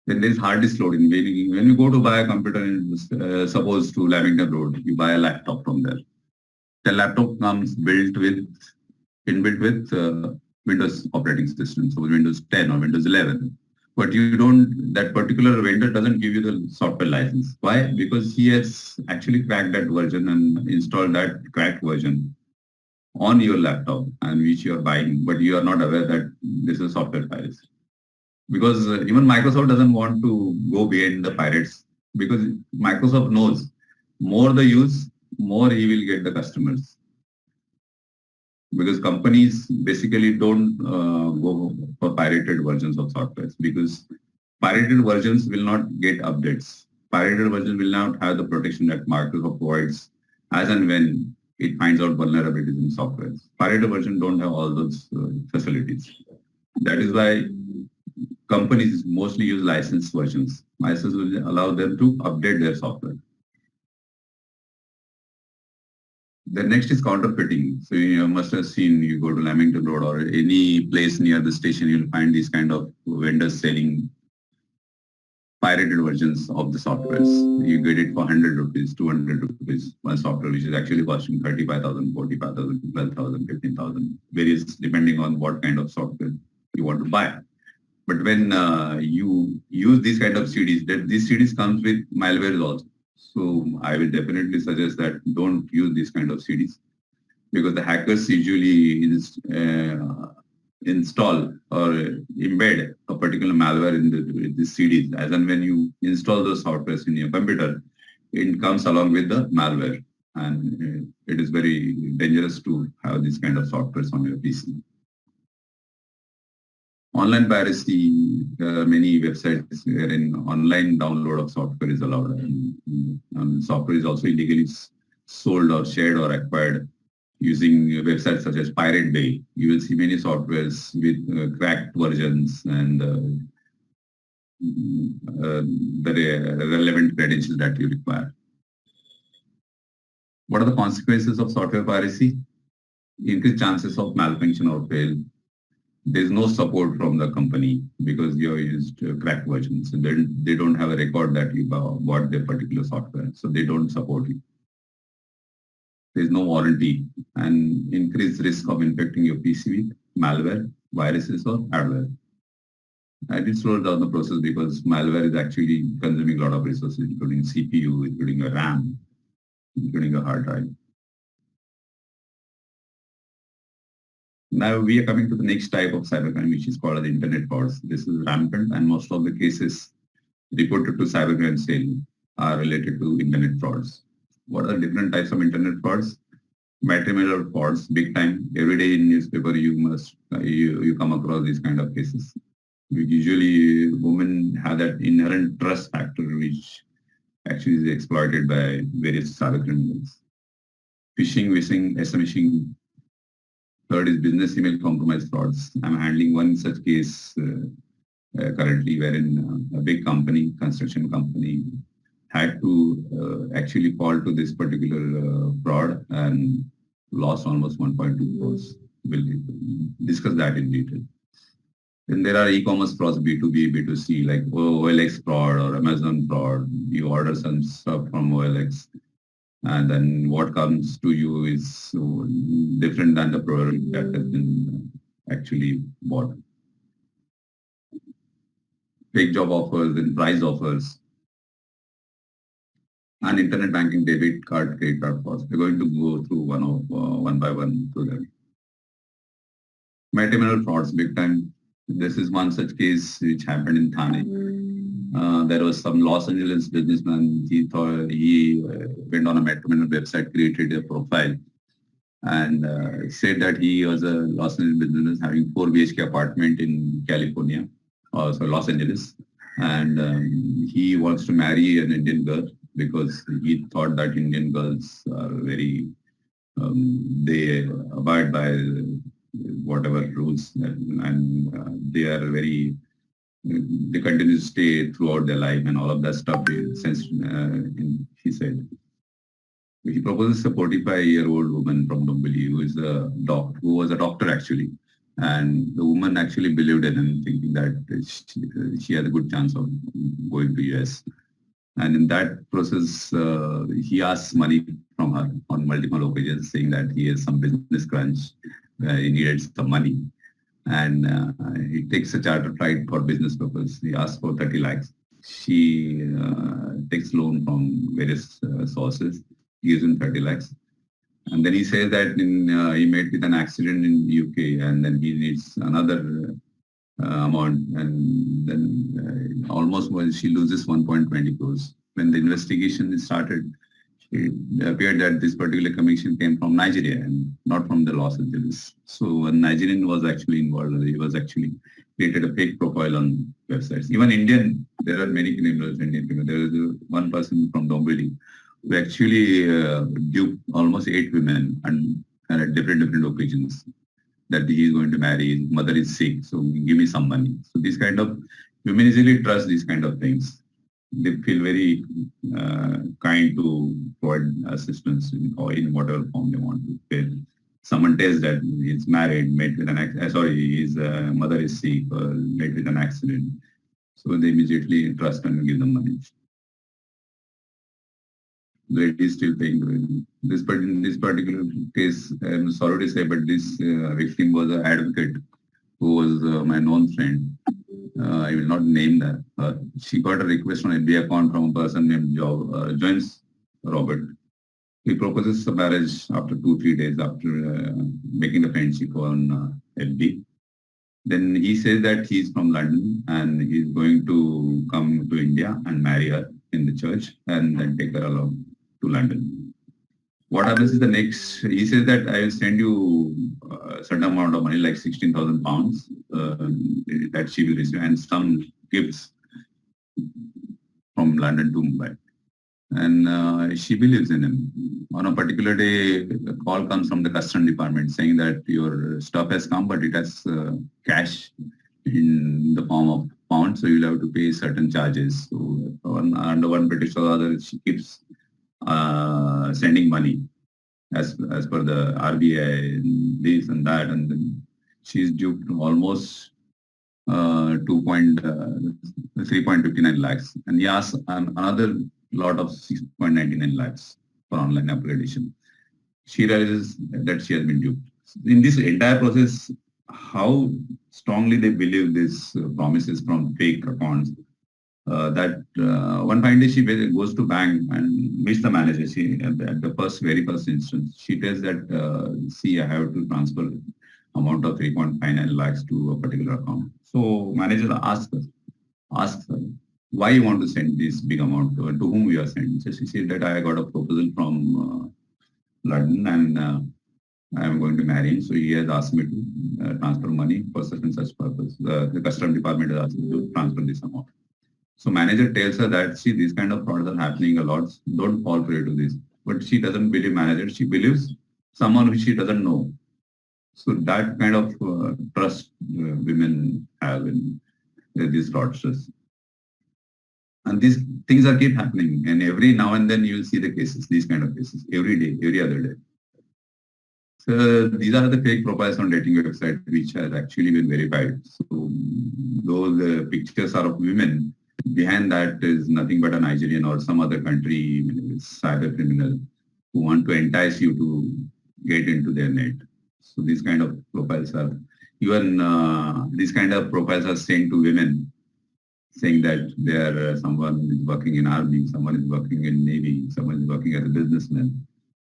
Then there is hard disk loading. When you go to buy a computer, suppose to Lamington Road, you buy a laptop from there. The laptop comes inbuilt with Windows operating system, so Windows 10 or Windows 11. But you don't, that particular vendor doesn't give you the software license. Why? Because he has actually cracked that version and installed that cracked version on your laptop and which you are buying, but you are not aware that this is software piracy. Because even Microsoft doesn't want to go behind the pirates, because Microsoft knows more the use, more he will get the customers. Because companies basically don't go for pirated versions of software, because pirated versions will not get updates. Pirated versions will not have the protection that Microsoft provides as and when it finds out vulnerabilities in software. Pirated versions don't have all those facilities. That is why companies mostly use licensed versions. License will allow them to update their software. The next is counterfeiting. So you must have seen, you go to Lamington Road or any place near the station, you'll find these kind of vendors selling pirated versions of the softwares. You get it for 100 rupees, 200 rupees, one software which is actually costing 35,000, 45,000, 12,000, 15,000, various depending on what kind of software you want to buy. But when you use these kind of CDs, these CDs comes with malware also. So I will definitely suggest that don't use these kind of CDs. because the hackers usually install or embed a particular malware in the CDs. As and when you install those softwares in your computer, it comes along with the malware, and it is very dangerous to have this kind of softwares on your PC. Online piracy, many websites wherein online download of software is allowed, and software is also illegally sold or shared or acquired using websites such as Pirate Bay. You will see many softwares with cracked versions and the relevant credentials that you require. What are the consequences of software piracy? Increased chances of malfunction or fail. There is no support from the company because you have used cracked versions. So they don't have a record that you bought their particular software, so they don't support you. There is no warranty, and increased risk of infecting your PC with malware, viruses, or adware. I did slow down the process because malware is actually consuming a lot of resources, including CPU, including a RAM, including a hard drive. Now we are coming to the next type of cybercrime, which is called the internet frauds. This is rampant, and most of the cases reported to cybercrime cell are related to internet frauds. What are different types of internet frauds? Matrimonial frauds, big time. Every day in newspaper, you come across these kind of cases. Usually, women have that inherent trust factor, which actually is exploited by various cybercriminals. Phishing, SMishing. Third is business email compromise frauds. I'm handling one such case currently, wherein a big company, construction company, had to actually fall to this particular fraud and lost almost 1.2 crores. We'll discuss that in detail. Then there are e-commerce frauds, B2B, B2C, like OLX fraud or Amazon fraud. You order some stuff from OLX, and then what comes to you is different than the product that has been actually bought. Fake job offers and price offers. And internet banking, debit card, credit card frauds. We're going to go through one by one through them. Matrimonial frauds, big time. This is one such case which happened in Thane. There was some Los Angeles businessman. He went on a matrimonial website, created a profile, and said that he was a Los Angeles businessman having 4 BHK apartment in California, so Los Angeles, and he wants to marry an Indian girl because he thought that Indian girls are very, they abide by whatever rules, and they are very, they continue to stay throughout their life and all of that stuff. He said. He proposes a 45-year-old woman from Dombivli who was a doctor actually. And the woman actually believed in him, thinking that she had a good chance of going to US. And in that process, he asks money from her on multiple occasions, saying that he has some business crunch, he needed some money. And he takes a charter flight for business purpose. He asks for 30 lakhs. She takes loan from various sources, gives him 30 lakhs. And then he says that he met with an accident in UK, and then he needs another amount, and then almost she loses 1.20 crores. When the investigation started, it appeared that this particular commission came from Nigeria and not from the Los Angeles. So a Nigerian was actually involved. He was actually created a fake profile on websites. Even Indian, there are many criminals, Indian criminals. There is one person from Dombivli who actually duped almost 8 women and at different occasions that he is going to marry, his mother is sick, so give me some money. So these kind of, women easily trust these kind of things. They feel very kind to provide assistance in whatever form they want to pay. Someone tells that he's married, met with an his mother is sick, or met with an accident. So they immediately trust and give them money. Lady is still paying this, but in this particular case, I'm sorry to say, but this victim was an advocate who was my known friend. I will not name that. She got a request on FB account from a person named James Robert. He proposes the marriage after 2-3 days after making the friendship on FB. Then he says that he's from London and he's going to come to India and marry her in the church and then take her along to London. What happens is he says that I will send you a certain amount of money, like 16,000 pounds, that she will receive, and some gifts from London to Mumbai. And she believes in him. On a particular day, a call comes from the custom department saying that your stuff has come, but it has cash in the form of pounds, so you'll have to pay certain charges. So under one British or other, she keeps sending money as per the RBI, and this and that, and then she's due almost 3.59 lakhs, and he asks another lot of 6.99 lakhs for online upgradation. She realizes that she has been duped. In this entire process, how strongly they believe these promises from fake accounts, that one fine day she goes to bank and meets the manager. She, at the very first instance, she tells that, see, I have to transfer amount of 3.59 lakhs to a particular account. So manager asks her, why you want to send this big amount, to whom you are sending? So she said that I got a proposal from London and I am going to marry him. So he has asked me to transfer money for such and such purpose. The custom department has asked me to transfer this amount. So manager tells her that, see, these kind of frauds are happening a lot. Don't fall prey to this. But she doesn't believe manager. She believes someone which she doesn't know. So that kind of trust women have in these fraudsters. And these things are keep happening. And every now and then you will see the cases, these kind of cases, every day, every other day. So these are the fake profiles on dating website which has actually been verified. So those pictures are of women. Behind that is nothing but a Nigerian or some other country cyber criminal who want to entice you to get into their net. So these kind of profiles are, even these kind of profiles are sent to women saying that they are someone is working in army, someone is working in navy, someone is working as a businessman.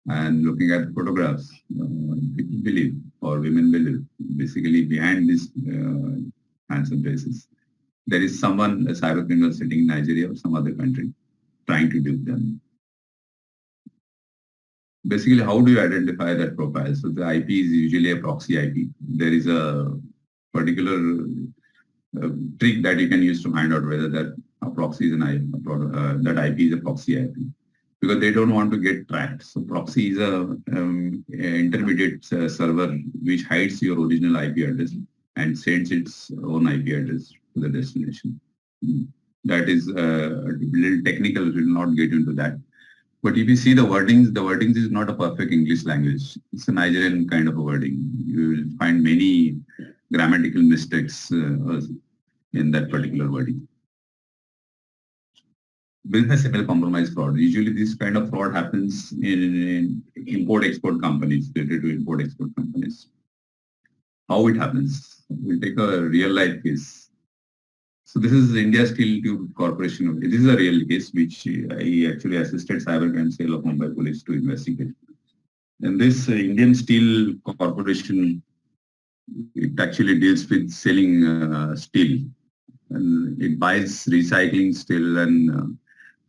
And looking at photographs, people believe, or women believe, basically behind these handsome faces, there is someone, a cyber criminal sitting in Nigeria or some other country, trying to dupe them. Basically, how do you identify that profile? So the IP is usually a proxy IP. There is a particular trick that you can use to find out whether that a proxy is an IP, that IP is a proxy IP, because they don't want to get tracked. So proxy is a intermediate server which hides your original IP address and sends its own IP address to the destination. That is a little technical, we will not get into that. But if you see the wordings is not a perfect English language. It's a Nigerian kind of a wording. You will find many grammatical mistakes in that particular wording. Business email compromise fraud. Usually this kind of fraud happens in import-export companies, related to import-export companies. How it happens? We'll take a real-life case. So this is India Steel Tube Corporation. This is a real case which I actually assisted Cybercrime Cell of Mumbai Police to investigate. And this Indian Steel Corporation, it actually deals with selling steel. And it buys recycling steel and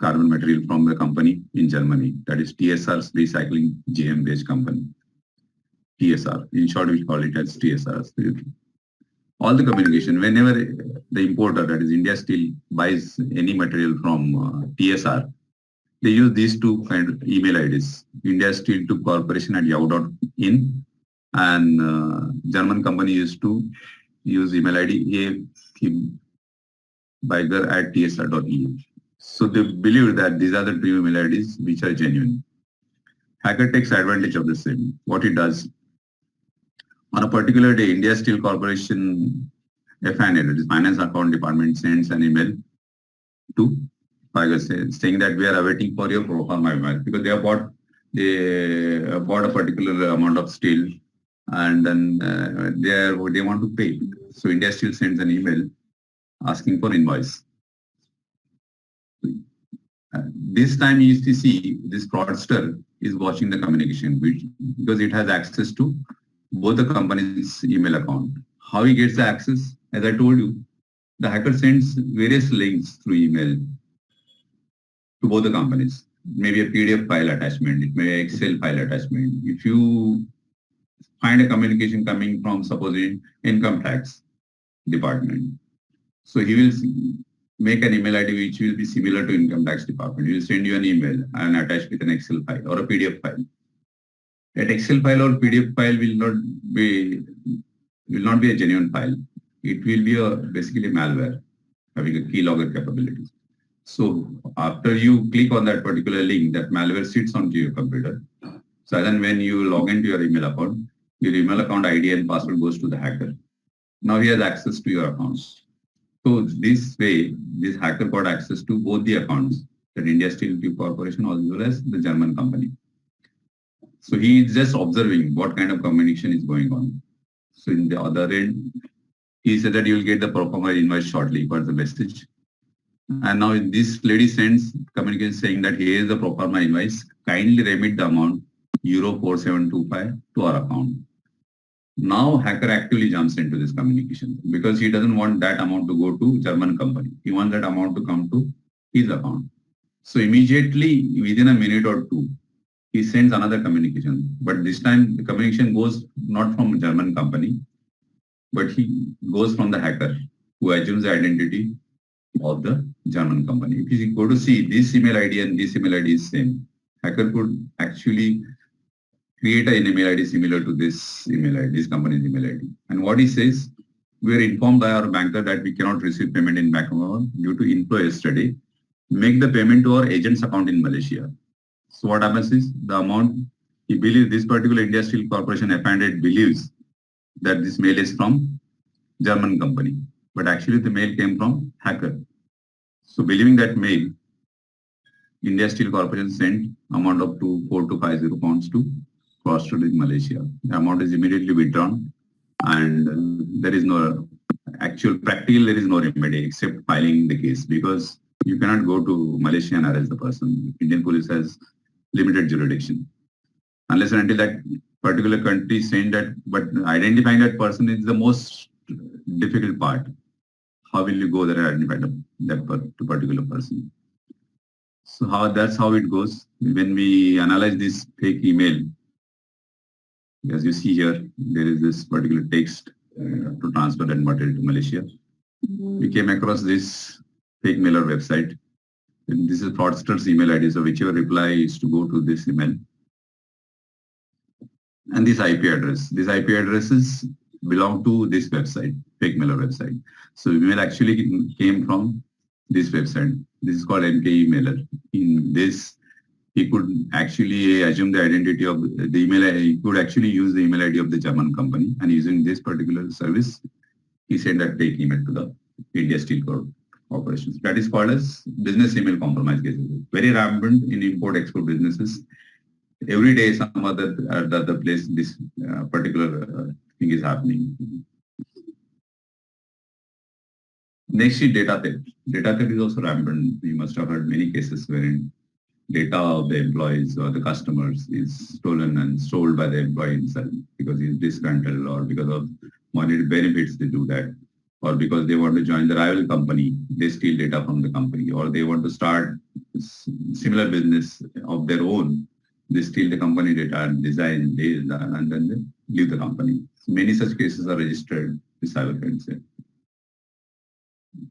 carbon material from the company in Germany. That is TSR's Recycling GmbH company. TSR. In short, we call it as TSR. All the communication, whenever the importer, that is India Steel, buys any material from TSR, they use these two kind of email IDs. India Steel Tube Corporation at yahoo.in, and German company used to use email ID Biger at tsr.eu. So they believe that these are the two email IDs which are genuine. Hacker takes advantage of the same. What it does, on a particular day, India Steel Corporation FANA, that is Finance Account Department, sends an email to Biger saying that we are awaiting for your pro forma, because they bought a particular amount of steel and then they want to pay. So India Steel sends an email asking for invoice. This time you used to see this fraudster is watching the communication because it has access to both the company's email account. How he gets the access? As I told you, the hacker sends various links through email to both the companies. Maybe a PDF file attachment, it may be Excel file attachment. If you find a communication coming from, supposing, income tax department, so he will make an email ID which will be similar to income tax department. He will send you an email and attach with an Excel file or a PDF file. That Excel file or PDF file will not be a genuine file. It will be basically malware having a keylogger capability. So after you click on that particular link, that malware sits onto your computer. So then when you log into your email account ID and password goes to the hacker. Now he has access to your accounts. So this way, this hacker got access to both the accounts, that India Steel Tube Corporation as well as the German company. So he is just observing what kind of communication is going on. So in the other end, he said that you will get the proforma invoice shortly for the message. And now this lady sends communication saying that here is the proforma invoice. Kindly remit the amount euro 4725 to our account. Now hacker actually jumps into this communication because he doesn't want that amount to go to German company. He wants that amount to come to his account. So immediately within a minute or two, he sends another communication. But this time the communication goes not from German company, but he goes from the hacker who assumes the identity of the German company. If you go to see this email ID and this email ID is same, hacker could actually create an email ID similar to this email ID, this company's email ID. And what he says, we are informed by our banker that we cannot receive payment in bank account due to inflow yesterday. Make the payment to our agent's account in Malaysia. So what happens is the amount, he believes this particular India Steel Corporation F&A believes that this mail is from German company, but actually the mail came from hacker. So believing that mail, India Steel Corporation sent amount up to 4250 pounds to cross-strait in Malaysia. The amount is immediately withdrawn and there is no actual practical, there is no remedy except filing the case because you cannot go to Malaysia and arrest the person. Indian police has limited jurisdiction. Unless and until that particular country is saying that, but identifying that person is the most difficult part. How will you go there and identify that particular person? So that's how it goes. When we analyze this fake email, as you see here, there is this particular text to transfer that material to Malaysia. We came across this fake mailer website. And this is fraudster's email ID. So whichever reply is to go to this email. And this IP address. These IP addresses belong to this website, fake mailer website. So email actually came from this website. This is called MKE mailer. In this, he could actually assume the identity of the email. He could actually use the email ID of the German company, and using this particular service, he sent that fake email to the India Steel Corporation. That is called as business email compromise cases. Very rampant in import-export businesses. Every day, some other place, this particular thing is happening. Next is data theft. Data theft is also rampant. You must have heard many cases wherein data of the employees or the customers is stolen and sold by the employee himself because he's disgruntled or because of monetary benefits they do that, or because they want to join the rival company, they steal data from the company, or they want to start similar business of their own, they steal the company data and design, and then they leave the company. So many such cases are registered with cybercrime.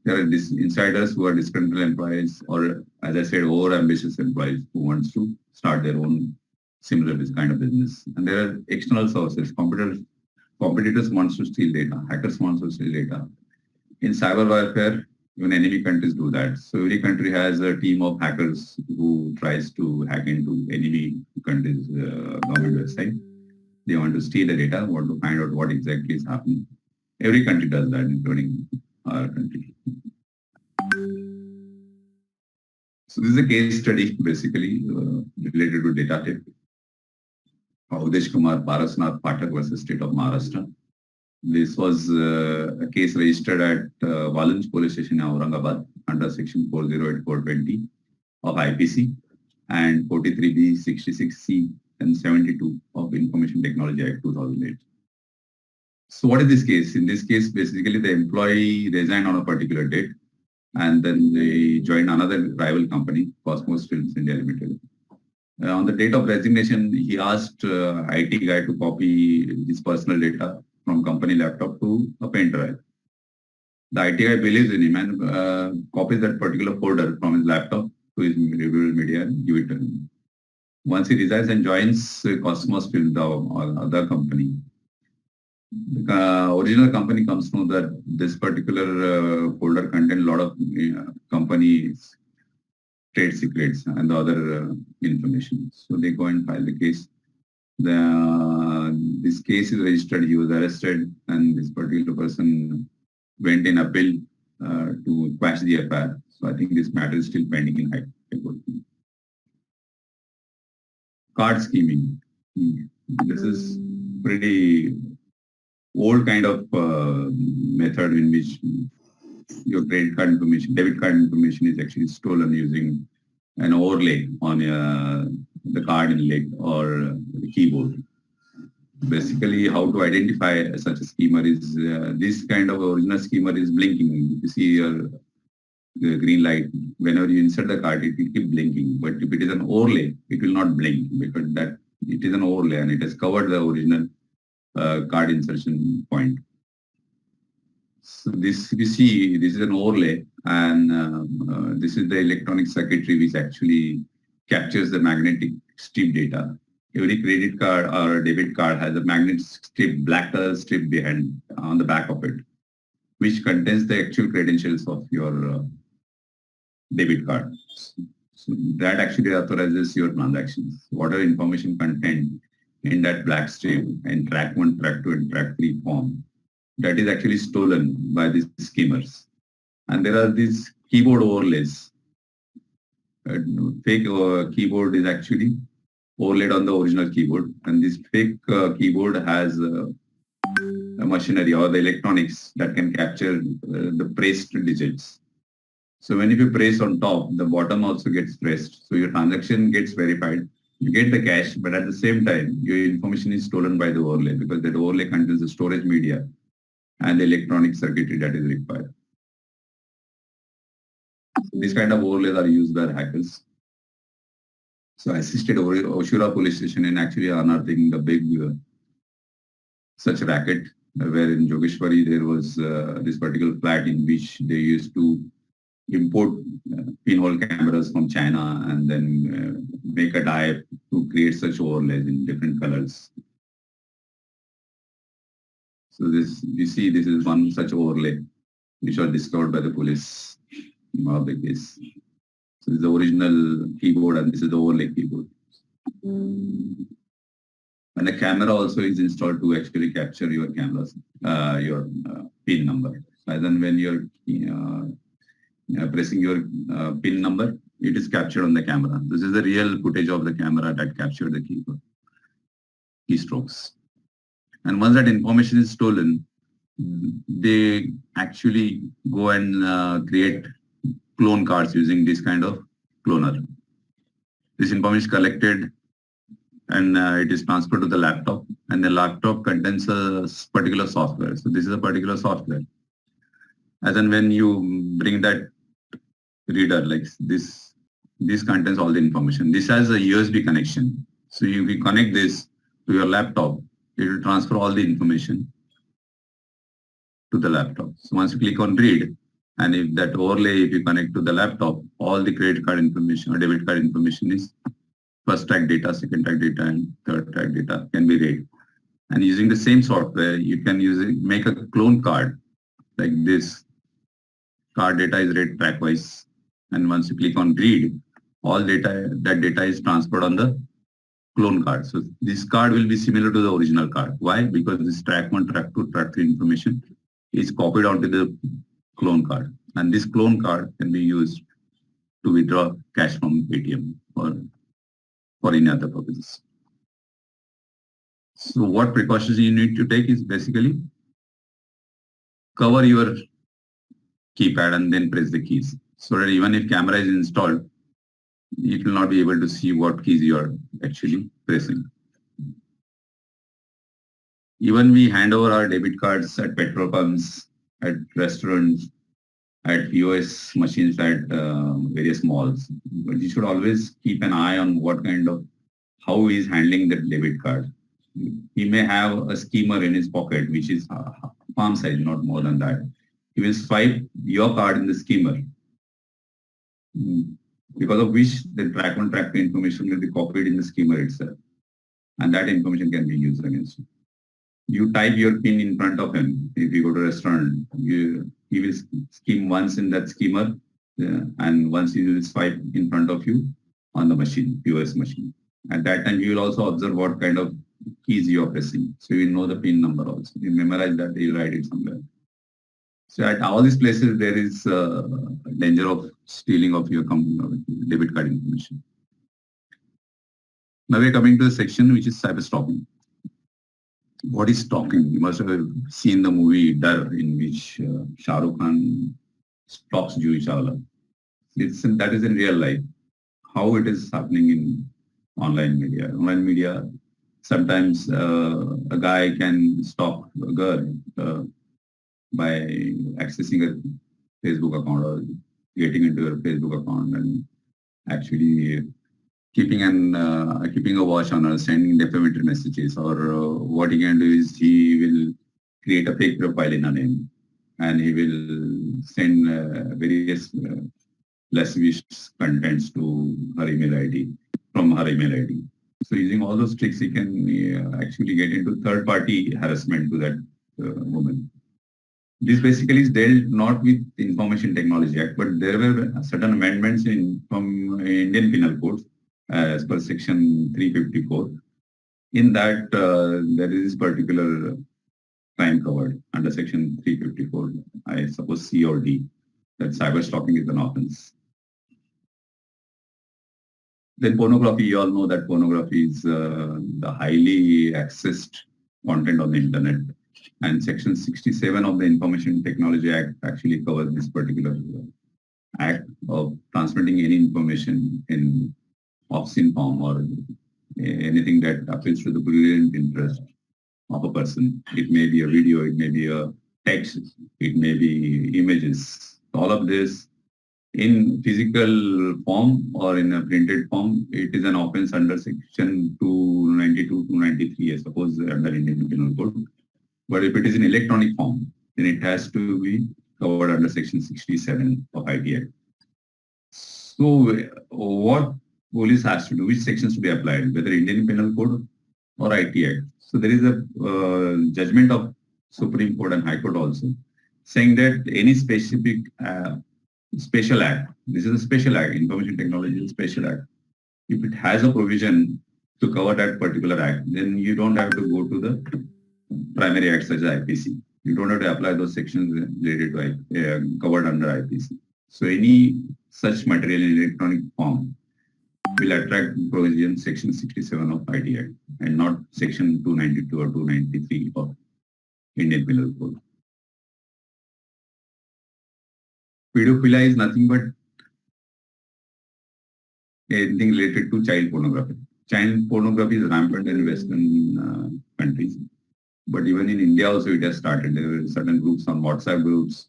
There are these insiders who are disgruntled employees, or as I said, over-ambitious employees who wants to start their own similar kind of business. And there are external sources. Competitors wants to steal data. Hackers wants to steal data. In cyber warfare, even enemy countries do that. So every country has a team of hackers who tries to hack into enemy countries' government website. They want to steal the data, want to find out what exactly is happening. Every country does that, including our country. So this is a case study basically related to data theft. Udesh Kumar Parasnath Pathak versus State of Maharashtra. This was a case registered at Walanj Police Station in Aurangabad under section 408-420 of IPC. and 43B, 66C, and 72 of Information Technology Act 2008. So what is this case? In this case, basically the employee resigned on a particular date and then they joined another rival company, Cosmos Films India Limited. On the date of resignation, he asked IT guy to copy his personal data from company laptop to a pen drive. The IT guy believes in him and copies that particular folder from his laptop to his reviewable media and give it to him. Once he resigns and joins Cosmos Film or other company, the original company comes to know that this particular folder contains a lot of companies' trade secrets and the other information. So they go and file the case. This case is registered, he was arrested, and this particular person went in appeal to quash the FIR. So I think this matter is still pending in High Court. Card scheming. This is pretty old kind of method in which your credit card information, debit card information is actually stolen using an overlay on the card inlay or the keyboard. Basically, how to identify such a schemer is this kind of original schemer is blinking. You see the green light. Whenever you insert the card, it will keep blinking. But if it is an overlay, it will not blink because that it is an overlay and it has covered the original card insertion point. So this you see, this is an overlay, and this is the electronic circuitry which actually captures the magnetic strip data. Every credit card or debit card has a magnetic strip, black color strip behind on the back of it, which contains the actual credentials of your debit card. So that actually authorizes your transactions. Whatever information contained in that black strip in track 1, track 2, and track 3 form, that is actually stolen by these schemers. And there are these keyboard overlays. Fake keyboard is actually overlaid on the original keyboard, and this fake keyboard has a machinery or the electronics that can capture the pressed digits. So when you press on top, the bottom also gets pressed. So your transaction gets verified. You get the cash, but at the same time, your information is stolen by the overlay because that overlay contains the storage media and the electronic circuitry that is required. These kind of overlays are used by hackers. So I assisted Oshura police station in actually unearthing the big such racket where in Jogeshwari there was this particular flat in which they used to import pinhole cameras from China and then make a dye to create such overlays in different colors. So this, you see, this is one such overlay which was discovered by the police of the case. So this is the original keyboard and this is the overlay keyboard. And the camera also is installed to actually capture your cameras, your PIN number. And then when you're pressing your PIN number, it is captured on the camera. This is the real footage of the camera that captured the keystrokes. And once that information is stolen, they actually go and create clone cards using this kind of cloner. This information is collected and it is transferred to the laptop, and the laptop contains a particular software. So this is a particular software. As and when you bring that reader like this contains all the information. This has a USB connection. So you connect this to your laptop, it will transfer all the information to the laptop. So once you click on read, and if that overlay, if you connect to the laptop, all the credit card information or debit card information is first track data, second track data, and third track data can be read. And using the same software, you can make a clone card like this. Card data is read trackwise. And once you click on read, all data, that data is transferred on the clone card. So this card will be similar to the original card. Why? Because this track 1, track 2, track 3 information is copied onto the clone card. And this clone card can be used to withdraw cash from ATM or for any other purposes. So what precautions you need to take is basically cover your keypad and then press the keys, so that even if camera is installed, it will not be able to see what keys you are actually pressing. Even we hand over our debit cards at petrol pumps, at restaurants, at POS machines at various malls. But you should always keep an eye on how he is handling the debit card. He may have a skimmer in his pocket, which is palm size, not more than that. He will swipe your card in the skimmer, because of which the track information will be copied in the skimmer itself. And that information can be used against you. You type your PIN in front of him. If you go to a restaurant, he will skim once in that skimmer, and once he will swipe in front of you on the machine, POS machine. At that time, you will also observe what kind of keys you are pressing. So you will know the PIN number also. You memorize that, you write it somewhere. So at all these places, there is danger of stealing of your debit card information. Now we are coming to the section which is cyber stalking. What is stalking? You must have seen the movie Dar, in which Shah Rukh Khan stalks Juhi Chawla. That is in real life. How it is happening in online media. Online media, sometimes a guy can stalk a girl by accessing a Facebook account or getting into her Facebook account and actually keeping a watch on her, sending defamatory messages, or what he can do is he will create a fake profile in her name, and he will send various lascivious contents to her email ID from her email ID. So using all those tricks, he can actually get into third-party harassment to that woman. This basically is dealt not with Information Technology Act, but there were certain amendments from Indian Penal Code as per section 354. In that, there is this particular crime covered under section 354, I suppose C or D, that cyber stalking is an offense. Then pornography, you all know that pornography is the highly accessed content on the internet. And section 67 of the Information Technology Act actually covers this particular act of transmitting any information in obscene form or anything that appeals to the brilliant interest of a person. It may be a video, it may be a text, it may be images. All of this in physical form or in a printed form, it is an offense under section 292 to 93, I suppose, under Indian Penal Code. But if it is in electronic form, then it has to be covered under section 67 of IT Act. So what police has to do, which sections to be applied, whether Indian Penal Code or IT Act. So there is a judgment of Supreme Court and High Court also saying that any specific special act, this is a special act, Information Technology is a special act. If it has a provision to cover that particular act, then you don't have to go to the primary acts such as IPC. You don't have to apply those sections related to covered under IPC. So any such material in electronic form will attract provision section 67 of IT Act and not section 292 or 293 of Indian Penal Code. Pedophilia is nothing but anything related to child pornography. Child pornography is rampant in Western countries. But even in India also it has started. There were certain groups on WhatsApp groups.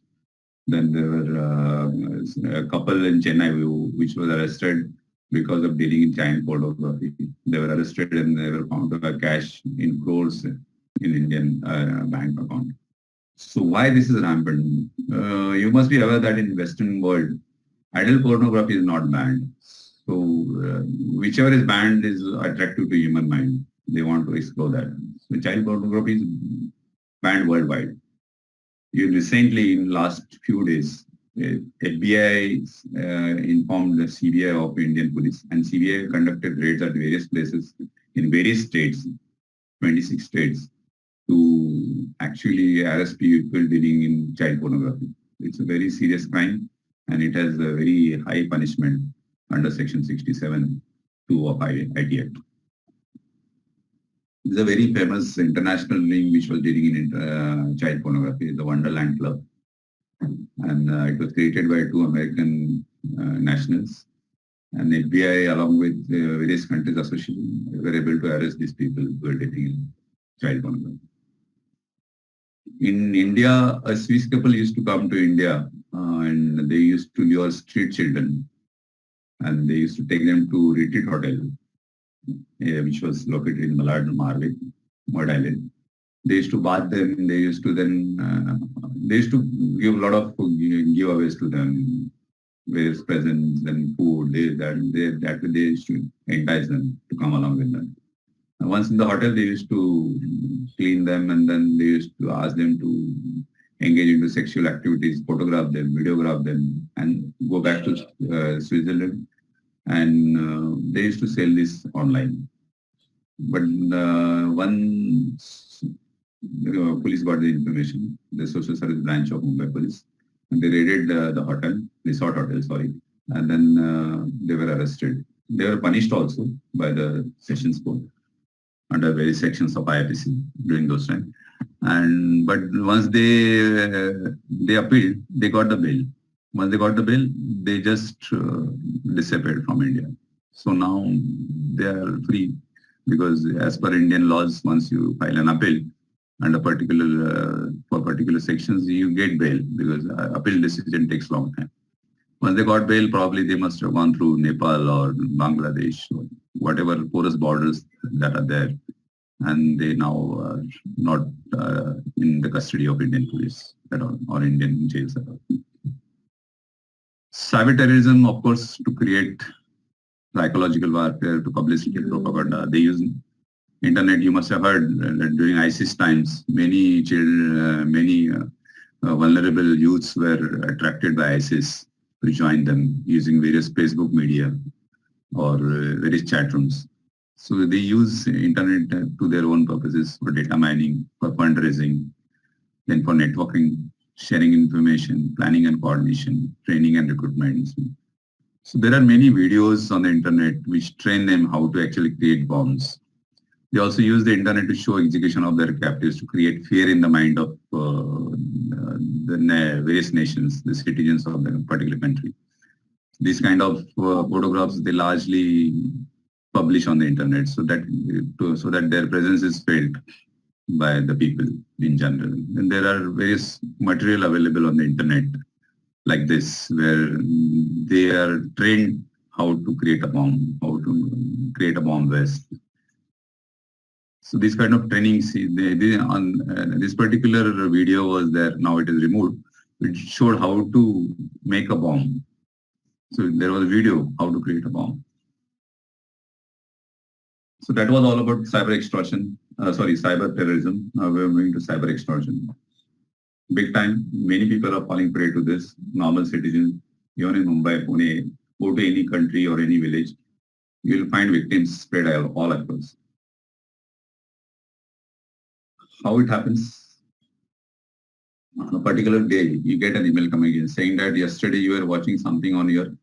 Then there were a couple in Chennai which was arrested because of dealing in child pornography. They were arrested and they were found to have cash in crores in Indian bank account. So why this is rampant? You must be aware that in Western world, adult pornography is not banned. So whichever is banned is attractive to human mind. They want to explore that. So child pornography is banned worldwide. Recently, in last few days, FBI informed the CBI of Indian police, and CBI conducted raids at various places in various states, 26 states, to actually arrest people dealing in child pornography. It's a very serious crime, and it has a very high punishment under section 67 of IT Act. It's a very famous international ring which was dealing in child pornography, the Wonderland Club. And it was created by two American nationals. And FBI, along with various countries association, were able to arrest these people who were taking child pornography. In India, a Swiss couple used to come to India and they used to lure street children, and they used to take them to Retreat Hotel, which was located in Malad, Marway, Mud Island. They used to bath them. They used to give a lot of giveaways to them, various presents and food. That way they used to entice them to come along with them. And once in the hotel, they used to clean them, and then they used to ask them to engage into sexual activities, photograph them, videograph them, and go back to Switzerland. And they used to sell this online. But once the police got the information, the social service branch of Mumbai police, and they raided the hotel, resort hotel, sorry, and then they were arrested. They were punished also by the Sessions Court under various sections of IPC during those times. But once they appealed, they got the bail. Once they got the bail, they just disappeared from India. So now they are free, because as per Indian laws, once you file an appeal and for particular sections, you get bail, because appeal decision takes long time. Once they got bail, probably they must have gone through Nepal or Bangladesh or whatever porous borders that are there, and they now are not in the custody of Indian police at all, or Indian jails at all. Cyber terrorism, of course, to create psychological warfare, to publicity propaganda. They use internet. You must have heard that during ISIS times, many children, many vulnerable youths were attracted by ISIS to join them using various Facebook media or various chat rooms. So they use internet to their own purposes, for data mining, for fundraising, then for networking, sharing information, planning and coordination, training and recruitment. So there are many videos on the internet which train them how to actually create bombs. They also use the internet to show execution of their captives, to create fear in the mind of the various nations, the citizens of the particular country. These kind of photographs, they largely publish on the internet so that their presence is felt by the people in general. And there are various material available on the internet like this, where they are trained how to create a bomb, how to create a bomb vest. So this kind of training, this particular video was there, now it is removed. It showed how to make a bomb. So there was a video how to create a bomb. So that was all about cyber extortion, cyber terrorism. Now we're moving to cyber extortion. Big time, many people are falling prey to this. Normal citizens, even in Mumbai, Pune, go to any country or any village, you will find victims spread all across. How it happens? On a particular day, you get an email coming in saying that yesterday you were watching something on your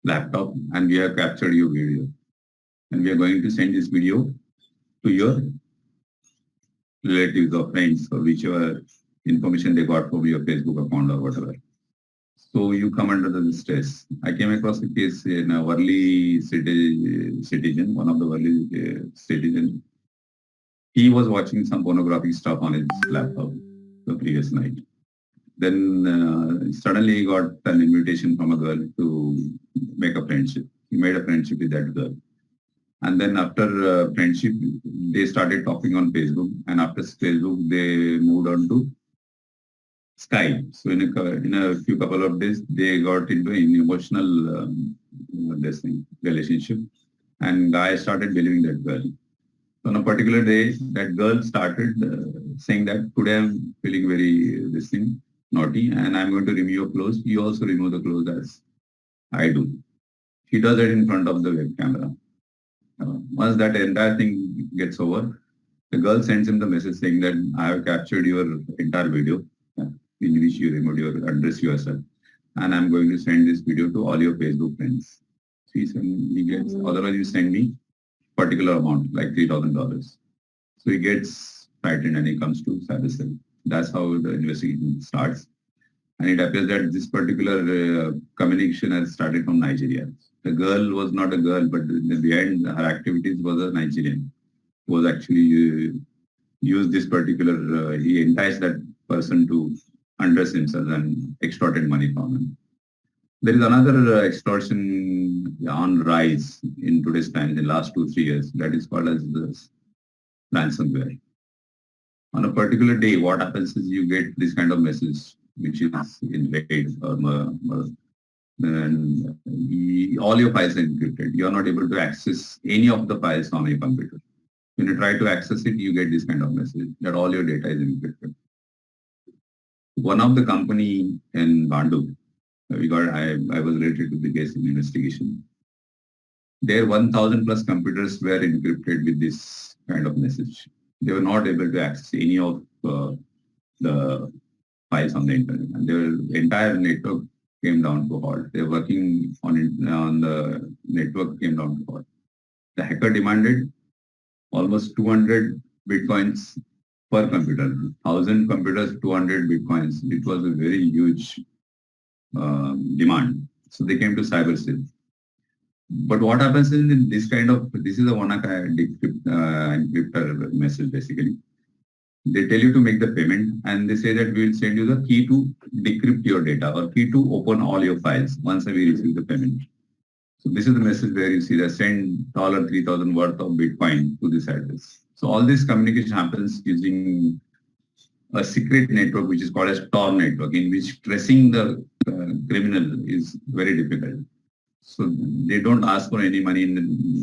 laptop and we have captured your video. And we are going to send this video to your relatives or friends or whichever information they got from your Facebook account or whatever. So you come under the stress. I came across a case in a Worli citizen, one of the Worli citizens. He was watching some pornographic stuff on his laptop the previous night. Then suddenly he got an invitation from a girl to make a friendship. He made a friendship with that girl. And then after friendship, they started talking on Facebook. And after Facebook, they moved on to Skype. So in a few couple of days, they got into an emotional relationship. And guy started believing that girl. So on a particular day, that girl started saying that today I'm feeling very naughty, and I'm going to remove your clothes. You also remove the clothes as I do. He does it in front of the web camera. Once that entire thing gets over, the girl sends him the message saying that I have captured your entire video in which you removed your address yourself, and I'm going to send this video to all your Facebook friends. So he gets, otherwise you send me particular amount, like $3,000. So he gets frightened and he comes to cyber cell. That's how the investigation starts. And it appears that this particular communication has started from Nigeria. the girl was not a girl, but behind her activities was a Nigerian who was actually used this particular, he enticed that person to undress himself and extorted money from him. There is another extortion on rise in today's times in the last 2-3 years that is called as the ransomware. On a particular day, what happens is you get this kind of message which is in RAID and all your files are encrypted. You are not able to access any of the files on your computer. When you try to access it, you get this kind of message that all your data is encrypted. One of the company in Bandu, I was related to the case in investigation. Their 1,000 plus computers were encrypted with this kind of message. They were not able to access any of the files on the internet, and their entire network came down to halt. They were working on the network came down to halt. The hacker demanded almost 200 bitcoins per computer, 1,000 computers, 200 bitcoins. It was a very huge demand. So they came to CyberSail. But what happens in this kind of, this is a WannaCry encryptor message basically. They tell you to make the payment and they say that we will send you the key to decrypt your data or key to open all your files once we receive the payment. So this is the message where you see that send $3,000 worth of Bitcoin to this address. So all this communication happens using a secret network which is called as Tor network, in which tracing the criminal is very difficult. So they don't ask for any money in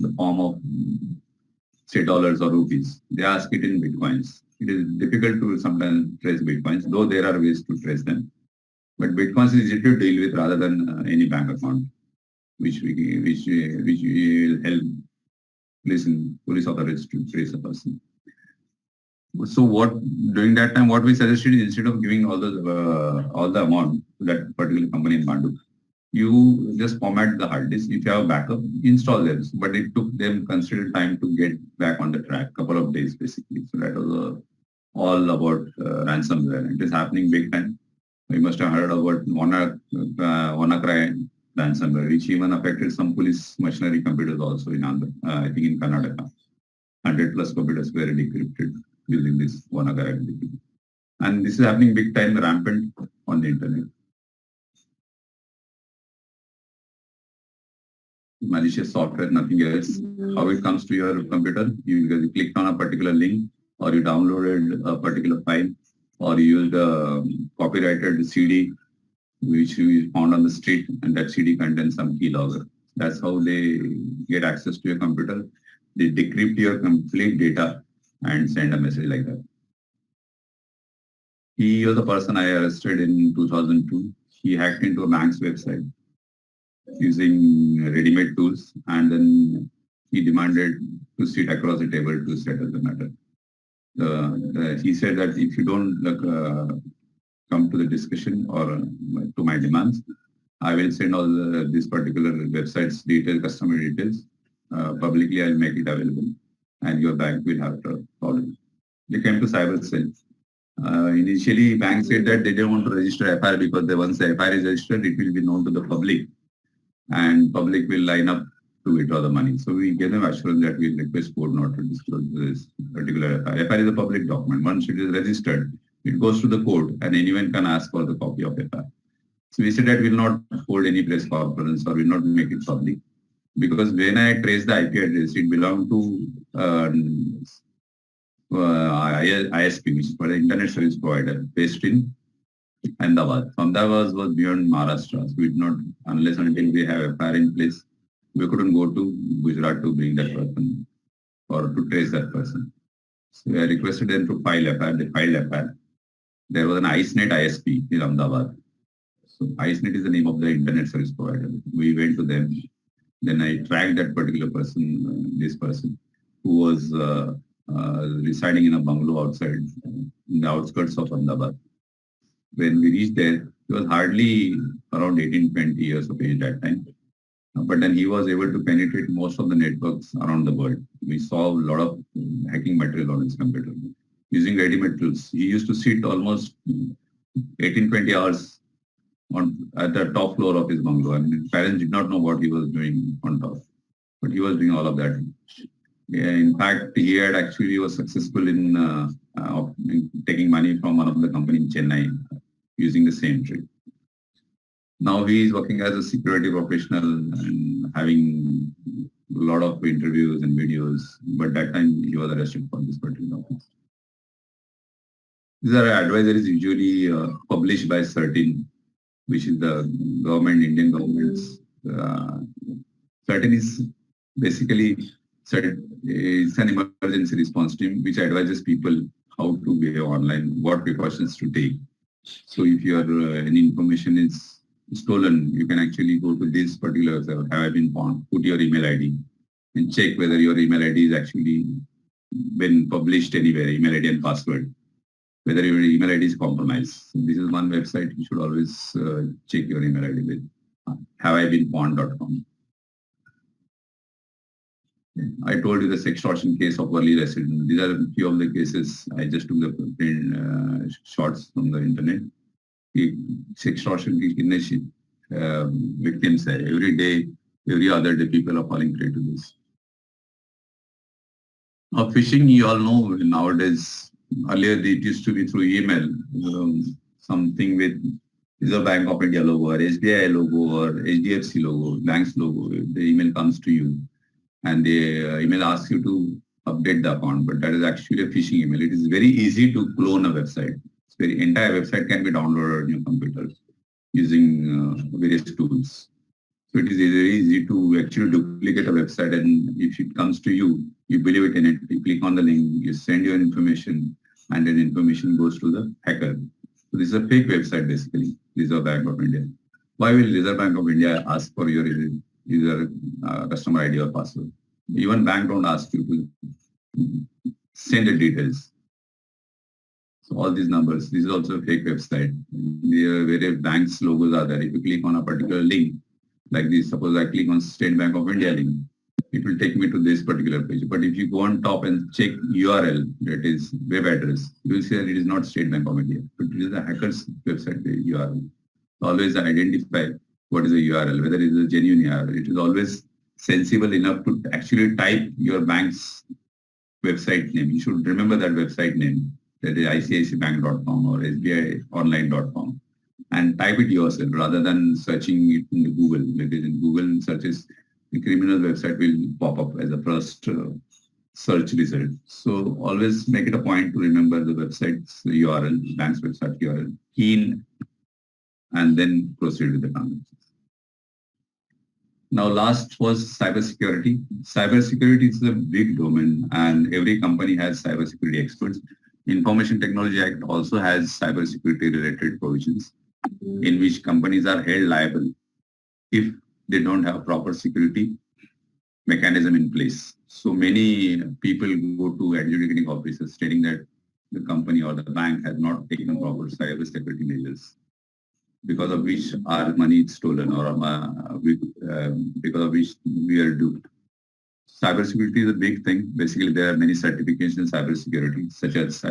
the form of say dollars or rupees. They ask it in Bitcoins. It is difficult to sometimes trace Bitcoins, though there are ways to trace them. But Bitcoins is easy to deal with rather than any bank account, which will help police authorities to trace a person. So during that time, what we suggested is instead of giving all the amount to that particular company in Bandu, you just format the hard disk. If you have a backup, install them. But it took them considerable time to get back on the track, couple of days basically. So that was all about ransomware. It is happening big time. You must have heard about WannaCry ransomware, which even affected some police machinery computers also in Andhra, I think in Karnataka. 100 plus computers were decrypted using this WannaCry. And this is happening big time, rampant on the internet. Malicious software, nothing else. How it comes to your computer, you clicked on a particular link or you downloaded a particular file or you used a copyrighted CD which you found on the street and that CD contains some keylogger. That's how they get access to your computer. They decrypt your complete data and send a message like that. He was the person I arrested in 2002. He hacked into a bank's website using ready-made tools, and then he demanded to sit across the table to settle the matter. He said that if you don't come to the discussion or to my demands, I will send all this particular website's details, customer details. Publicly, I'll make it available, and your bank will have a problem. They came to CyberSail. Initially, bank said that they didn't want to register FIR because once the FIR is registered, it will be known to the public, and public will line up to withdraw the money. So we gave them assurance that we request board not to disclose this particular FIR. FIR is a public document. Once it is registered, it goes to the court, and anyone can ask for the copy of FIR. So we said that we will not hold any press conference or will not make it public, because when I trace the IP address, it belonged to ISP, which is for the internet service provider, based in Ahmedabad. Ahmedabad was beyond Maharashtra, so we did not, unless until we have a FIR in place, we couldn't go to Gujarat to bring that person or to trace that person. So I requested them to file FIR. They filed FIR. There was an IceNet ISP in Ahmedabad. So IceNet is the name of the internet service provider. We went to them. Then I tracked that particular person, this person, who was residing in a bungalow outside, in the outskirts of Ahmedabad. When we reached there, he was hardly around 18-20 years of age at that time. But then he was able to penetrate most of the networks around the world. We saw a lot of hacking material on his computer using ready-made tools. He used to sit almost 18-20 hours at the top floor of his bungalow. I mean, his parents did not know what he was doing on top, but he was doing all of that. Yeah, in fact, he was successful in taking money from one of the company in Chennai using the same trick. Now he is working as a security professional and having a lot of interviews and videos, but that time he was arrested for this particular offense. These are advisories usually published by CERTIN, which is the government, Indian government's. CERTIN is basically it's an emergency response team which advises people how to behave online, what precautions to take. So if your any information is stolen, you can actually go to this particular website, have I been found, put your email ID and check whether your email ID is actually been published anywhere, email ID and password, whether your email ID is compromised. So this is one website you should always check your email ID with, haveibeenpawned.com. I told you the sextortion case of early resident. These are a few of the cases. I just took the shots from the internet. Sextortion victims every day, every other day, people are falling prey to this. Now, phishing, you all know nowadays. Earlier, it used to be through email, something with Reserve Bank of India logo or SBI logo or HDFC logo, bank's logo. The email comes to you and the email asks you to update the account, but that is actually a phishing email. It is very easy to clone a website. Entire website can be downloaded on your computer using various tools. So it is very easy to actually duplicate a website, and if it comes to you, you believe it in it, you click on the link, you send your information, and then information goes to the hacker. So this is a fake website basically, Reserve Bank of India. Why will Reserve Bank of India ask for your user customer ID or password? Even bank don't ask you to send the details. So all these numbers, this is also a fake website. Where banks logos are there. If you click on a particular link, like this, suppose I click on State Bank of India link, it will take me to this particular page. But if you go on top and check URL, that is web address, you will see that it is not State Bank of India, but it is a hacker's website, the URL. Always identify what is the URL, whether it is a genuine URL. It is always sensible enough to actually type your bank's website name. You should remember that website name, that is ICICIbank.com or SBIonline.com, and type it yourself rather than searching it in the Google. Because in Google searches, the criminal website will pop up as a first search result. So always make it a point to remember the website's URL, bank's website URL, key in, and then proceed with the transactions. Now last was cybersecurity. Cybersecurity is a big domain and every company has cybersecurity experts. Information Technology Act also has cybersecurity related provisions in which companies are held liable if they don't have proper security mechanism in place. So many people go to adjudicating officers stating that the company or the bank has not taken proper cybersecurity measures, because of which our money is stolen or because of which we are duped. Cybersecurity is a big thing. Basically, there are many certifications in cybersecurity, such as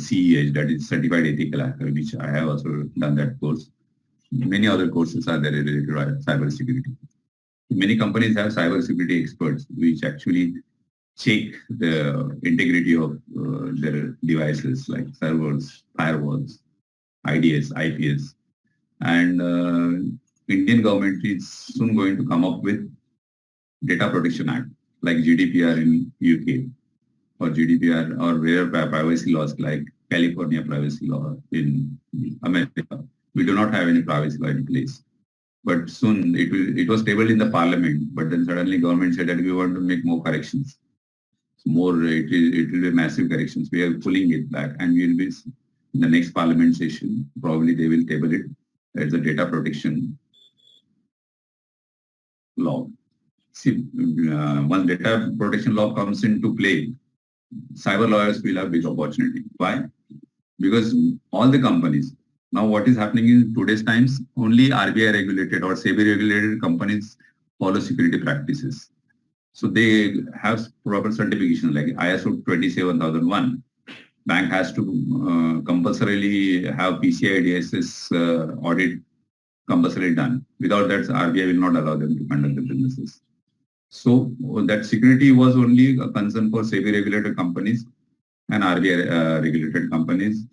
CEH, that is Certified Ethical Hacker, which I have also done that course. Many other courses are there related to cybersecurity. Many companies have cybersecurity experts, which actually check the integrity of their devices like servers, firewalls, IDS, IPS. And Indian government is soon going to come up with Data Protection Act, like GDPR in UK, or GDPR, or where privacy laws like California privacy law in America. We do not have any privacy law in place. But soon it was tabled in the parliament, but then suddenly government said that we want to make more corrections. It will be massive corrections. We are pulling it back, and we will be in the next parliament session. Probably they will table it as a data protection law. See, once data protection law comes into play, cyber lawyers will have big opportunity. Why? Because all the companies, now what is happening in today's times, only RBI regulated or SEBI regulated companies follow security practices. So they have proper certification like ISO 27001, bank has to compulsorily have PCI DSS audit compulsorily done. Without that, RBI will not allow them to conduct the businesses. So that security was only a concern for SEBI regulated companies and RBI regulated companies.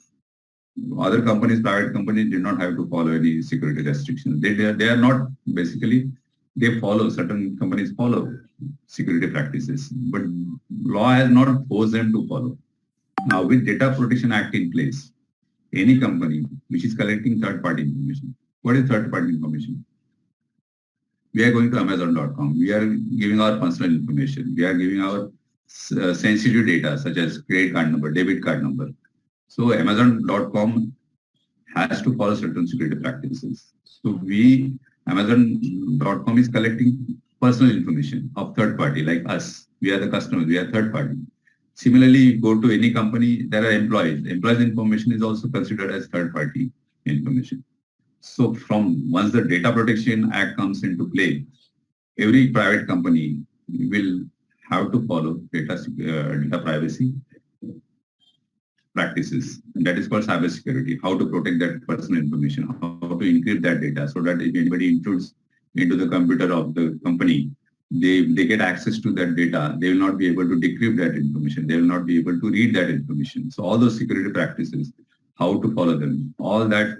Other companies, private companies did not have to follow any security restrictions. They are not basically, they follow, certain companies follow security practices, but law has not forced them to follow. Now with Data Protection Act in place, any company which is collecting third-party information, what is third-party information? We are going to Amazon.com. We are giving our personal information. We are giving our sensitive data such as credit card number, debit card number. So Amazon.com has to follow certain security practices. So Amazon.com is collecting personal information of third party like us. We are the customers. We are third party. Similarly, go to any company, there are employees. Employees information is also considered as third party information. So once the Data Protection Act comes into play, every private company will have to follow data privacy practices. And that is called cybersecurity, how to protect that personal information, how to encrypt that data so that if anybody intrudes into the computer of the company, they get access to that data, they will not be able to decrypt that information, they will not be able to read that information. So all those security practices, how to follow them, all that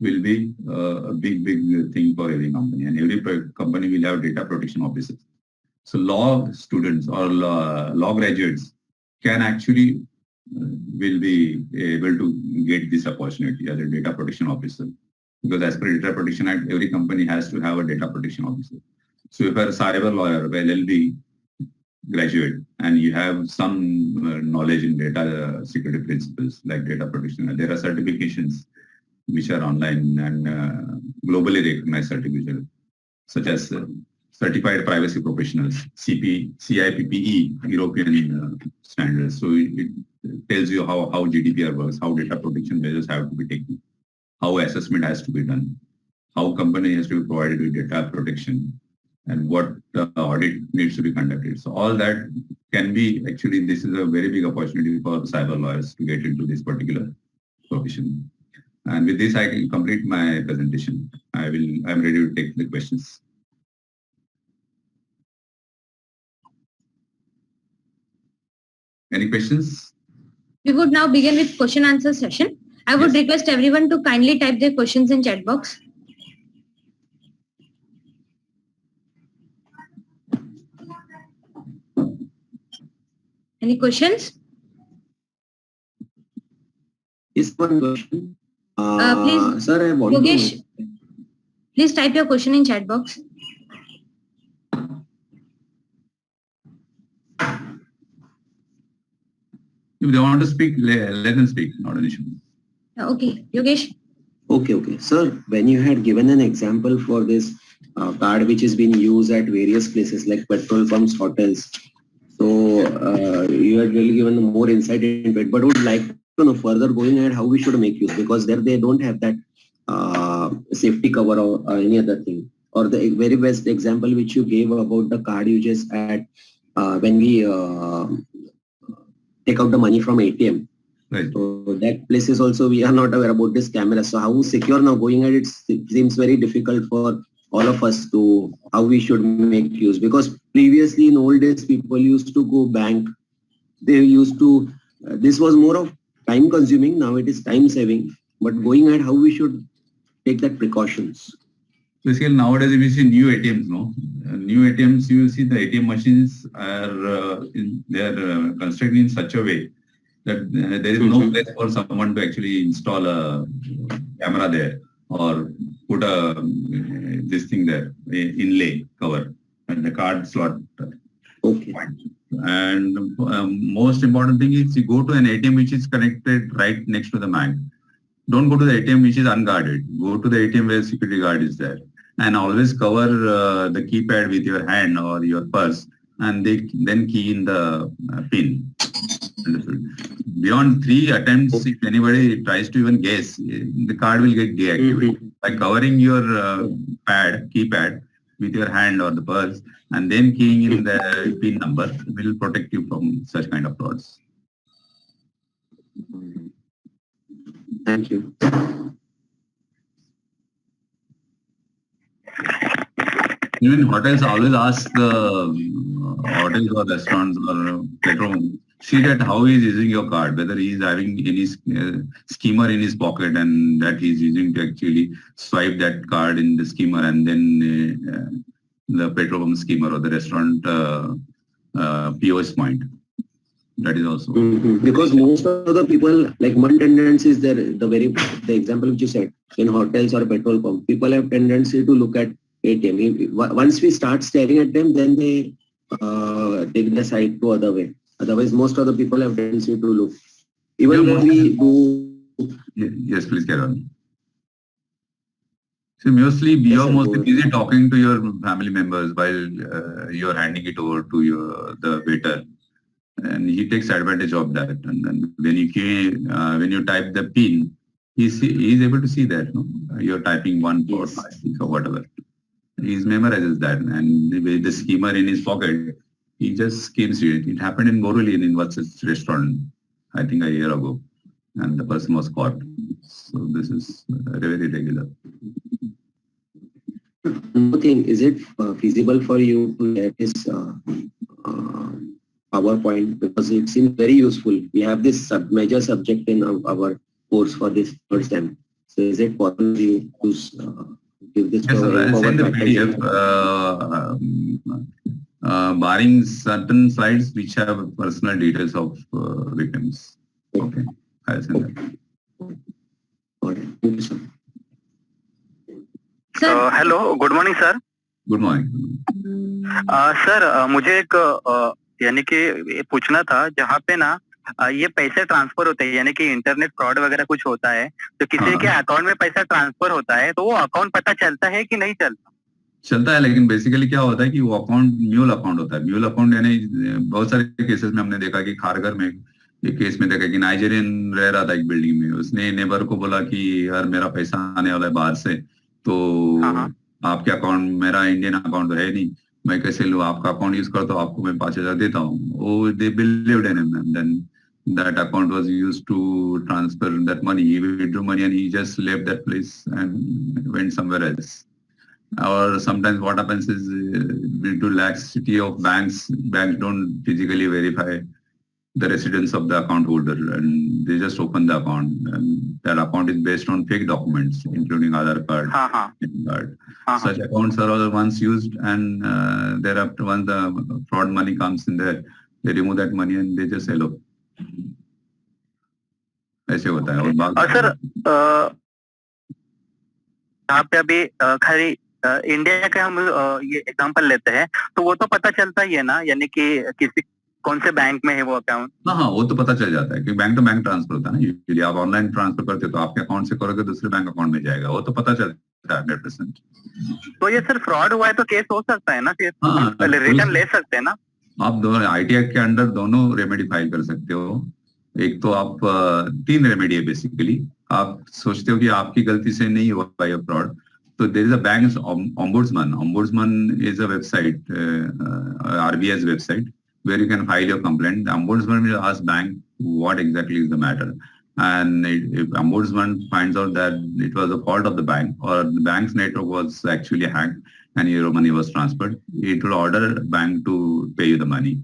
will be a big thing for every company, and every company will have data protection officers. So law students or law graduates can actually will be able to get this opportunity as a data protection officer, because as per Data Protection Act, every company has to have a data protection officer. So if you're a cyber lawyer, LLB graduate, and you have some knowledge in data security principles like data protection, there are certifications which are online and globally recognized certifications, such as Certified Privacy Professionals, CIPPE, European standards. So it tells you how GDPR works, how data protection measures have to be taken, how assessment has to be done, how company has to be provided with data protection, and what audit needs to be conducted. So all that can be, actually, this is a very big opportunity for cyber lawyers to get into this particular profession. And with this, I can complete my presentation. I'm ready to take the questions. Any questions? We would now begin with question answer session. I would request everyone to kindly type their questions in chat box. Any questions? Is one question. Please, Sir, I want Yogesh, please type your question in chat box. If they want to speak, let them speak, not an issue. Okay, Yogesh. Okay. Sir, when you had given an example for this card which is being used at various places like petrol pumps, hotels, so you had really given more insight into it, but would like to know further going ahead how we should make use, because there they don't have that safety cover or any other thing. Or the very best example which you gave about the card uses at when we take out the money from ATM. Right. So that places also we are not aware about this camera. So how secure now going ahead, it seems very difficult for all of us to how we should make use, because previously in old days people used to go bank, they used to this was more of time consuming, now it is time saving, but going ahead how we should take that precautions. Basically, nowadays, if you see new ATMs, new ATMs, you see the ATM machines are constructed in such a way that there is no place for someone to actually install a camera there or put a this thing there, inlay cover and the card slot. Okay. And most important thing is you go to an ATM which is connected right next to the bank. Don't go to the ATM which is unguarded. Go to the ATM where security guard is there. And always cover the keypad with your hand or your purse, and then key in the pin. Beyond 3 attempts, if anybody tries to even guess, the card will get deactivated. By covering your keypad with your hand or the purse, and then keying in the pin number will protect you from such kind of frauds. Thank you. Even hotels always ask the hotels or restaurants or petrol, see that how he is using your card, whether he is having any schemer in his pocket and that he is using to actually swipe that card in the schemer and then the petrol pump schemer or the restaurant POS point. That is also. Because most of the people, like one tendency is there, the example which you said, in hotels or petrol pump, people have tendency to look at ATM. Once we start staring at them, then they take the side to other way. Otherwise, most of the people have tendency to look. Even when we do. Yes, please carry on. So mostly you are mostly busy talking to your family members while you are handing it over to the waiter, and he takes advantage of that. And then when you type the PIN, he is able to see that you're typing 1, 4, 5, 6 or whatever. He memorizes that, and with the schemer in his pocket, he just schemes it. It happened in Borivali in Vats's restaurant, I think a year ago, and the person was caught. So this is very regular. One thing, is it feasible for you to get this PowerPoint, because it seems very useful. We have this major subject in our course for this first time. So is it possible to give this Yes, send the PDF, barring certain slides which have personal details of victims. Okay, I'll send that. All right. Thank you, sir. Hello good morning sir. Good morning. Sir मुझे एक यानी कि ये पूछना था, जहाँ पे ना ये पैसे ट्रांसफर होते हैं, यानी कि इंटरनेट फ्रॉड वगैरह कुछ होता है, तो किसी के अकाउंट में पैसा ट्रांसफर होता है, तो वो अकाउंट पता चलता है कि नहीं चलता? चलता है, लेकिन बेसिकली क्या होता है कि वो अकाउंट म्यूल अकाउंट होता है. म्यूल अकाउंट यानी बहुत सारे केसेस में हमने देखा कि खारघर में एक केस में देखा कि नाइजीरियन रह रहा था एक बिल्डिंग में, उसने नेबर को बोला कि यार मेरा पैसा आने वाला है बाहर से, तो आपके अकाउंट, मेरा इंडियन अकाउंट तो है नहीं, मैं कैसे लूँ, आपका अकाउंट यूज करता हूँ, आपको मैं 5,000 देता हूँ. वो they believed in him, and then that account was used to transfer that money. He withdrew money and he just left that place and went somewhere else. Or sometimes what happens is due to laxity of banks don't physically verify the residence of the account holder, and they just open the account, and that account is based on fake documents, including Aadhaar card. Card. Such accounts are all once used, and thereafter, once the fraud money comes in there, they remove that money and they just sell off. ऐसे होता है. और sir यहाँ पे अभी खाली India के हम ये एग्जांपल लेते हैं, तो वो तो पता चलता ही है ना, यानी कि किसी कौन से बैंक में है वो अकाउंट? हाँ, वो तो पता चल जाता है कि बैंक टू बैंक ट्रांसफर होता है ना. यूजुअली आप ऑनलाइन ट्रांसफर करते हो तो आपके अकाउंट से करोगे दूसरे बैंक अकाउंट में जाएगा, वो तो पता चलता है 100%. तो ये सर फ्रॉड हुआ है तो केस हो सकता है ना, रिटर्न ले सकते हैं ना? आप दोनों आईटी एक्ट के अंडर दोनों रेमेडी फाइल कर सकते हो. एक तो आप 3 रेमेडी है बेसिकली. आप सोचते हो कि आपकी गलती से नहीं हुआ ये फ्रॉड, तो there is a bank ombudsman. Ombudsman is a website, RBI's website, where you can file your complaint. The ombudsman will ask bank what exactly is the matter, and if ombudsman finds out that it was a fault of the bank or the bank's network was actually hacked and your money was transferred, it will order bank to pay you the money.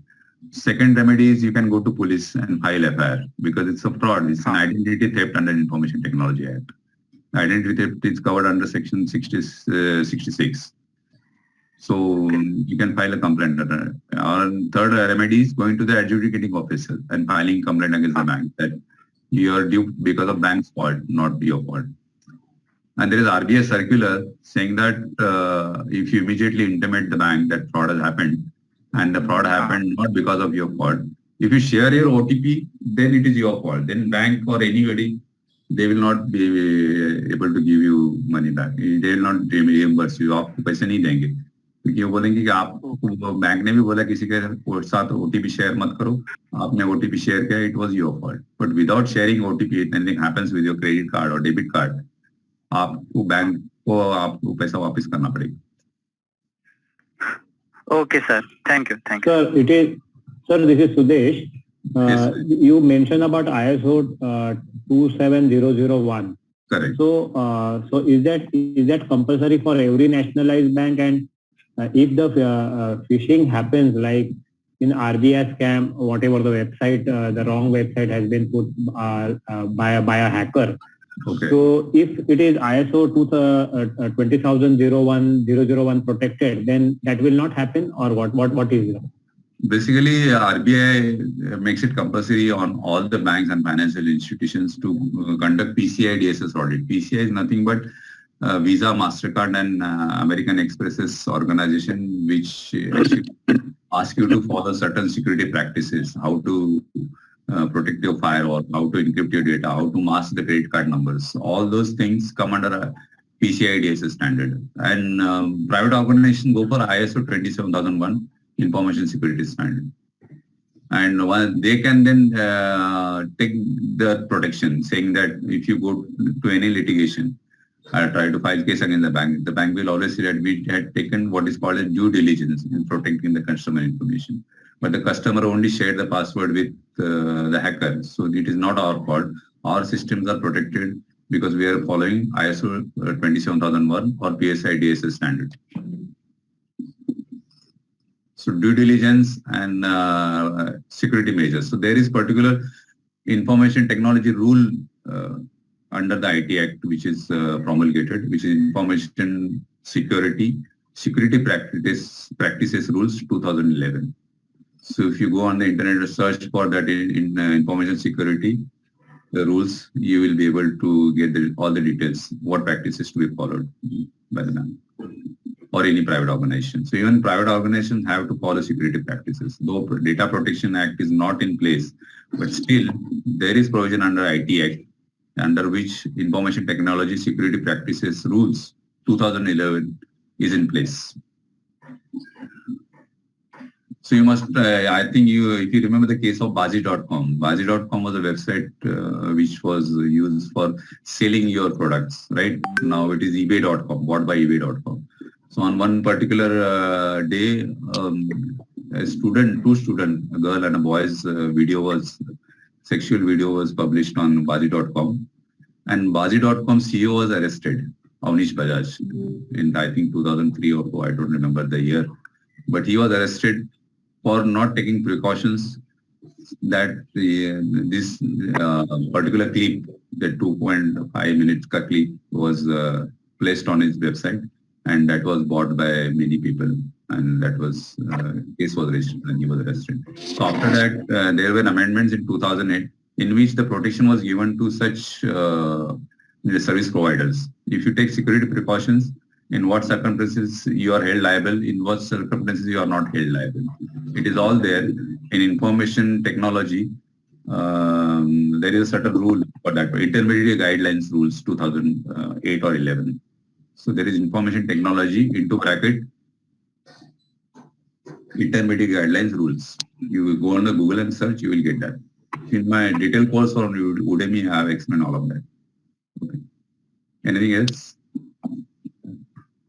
Second remedy is you can go to police and file FIR, because it's a fraud. It's an identity theft under Information Technology Act. Identity theft is covered under Section 66. So you can file a complaint. Our third remedy is going to the adjudicating officer and filing complaint against the bank that you are due because of bank's fault, not your fault. And there is RBI circular saying that if you immediately intimate the bank that fraud has happened, and the fraud happened not because of your fault, if you share your OTP, then it is your fault. Then bank or anybody, they will not be able to give you money back. They will not reimburse you. आपको पैसे नहीं देंगे, क्योंकि वो बोलेंगे कि आपको bank ने भी बोला किसी के साथ OTP शेयर मत करो, आपने OTP शेयर किया, it was your fault. But without sharing OTP, if anything happens with your credit card or debit card, आपको बैंक को आपको पैसा वापस करना पड़ेगा. Okay, sir. Thank you. Sir, this is Sudesh. You mentioned about ISO 27001. Correct. So is that compulsory for every nationalized bank? And if the phishing happens, like in RBI scam, whatever the website, the wrong website has been put by a hacker. Okay. So if it is ISO 20001 protected, then that will not happen, or what is it? Basically, RBI makes it compulsory on all the banks and financial institutions to conduct PCI DSS audit. PCI is nothing but Visa, MasterCard and American Express's organization, which actually ask you to follow certain security practices, how to protect your firewall, how to encrypt your data, how to mask the credit card numbers. All those things come under a PCI DSS standard. And private organizations go for ISO 27001 information security standard. And they can then take the protection, saying that if you go to any litigation, try to file case against the bank will always say that we had taken what is called a due diligence in protecting the customer information. But the customer only shared the password with the hacker. So it is not our fault. Our systems are protected because we are following ISO 27001 or PCI DSS standard. So due diligence and security measures. So there is particular information technology rule under the IT Act, which is promulgated, which is Information Security Practices Rules 2011. So if you go on the internet and search for that in information security, the rules, you will be able to get all the details, what practices to be followed by the bank or any private organization. So even private organizations have to follow security practices. Though Data Protection Act is not in place, but still there is provision under IT Act under which Information Technology Security Practices Rules 2011 is in place. So you must, I think if you remember the case of Bazi.com. Bazi.com was a website which was used for selling your products, right? Now it is eBay.com, bought by eBay.com. So on one particular day, a girl and a boy's sexual video was published on Bazi.com. And Bazi.com CEO was arrested, Avnish Bajaj, in I think 2003 or 4, I don't remember the year. But he was arrested for not taking precautions that this particular clip, the 2.5 minutes clip was placed on his website, and that was bought by many people, and that was case was registered and he was arrested. So after that, there were amendments in 2008 in which the protection was given to such service providers. If you take security precautions, in what circumstances you are held liable, in what circumstances you are not held liable. It is all there in information technology. There is a certain rule for that, intermediate guidelines rules 2008 or 11. So there is information technology into bracket intermediate guidelines rules. You will go on the Google and search, you will get that. In my detailed course on Udemy, I have explained all of that. Okay. Anything else?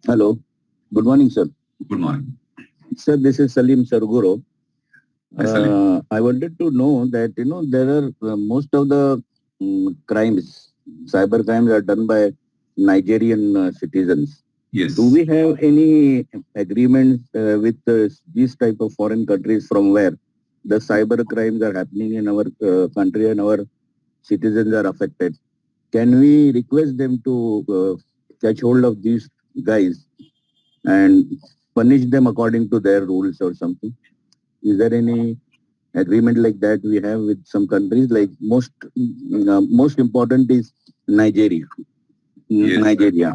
Hello. Good morning, sir. Good morning. Sir, this is Salim Sarguro. Yes, Salim. I wanted to know that, there are most of the crimes, cyber crimes are done by Nigerian citizens. Yes. Do we have any agreements with these type of foreign countries from where the cyber crimes are happening in our country and our citizens are affected? Can we request them to catch hold of these guys and punish them according to their rules or something? Is there any agreement like that we have with some countries? Like most important is Nigeria. Yes. Nigeria.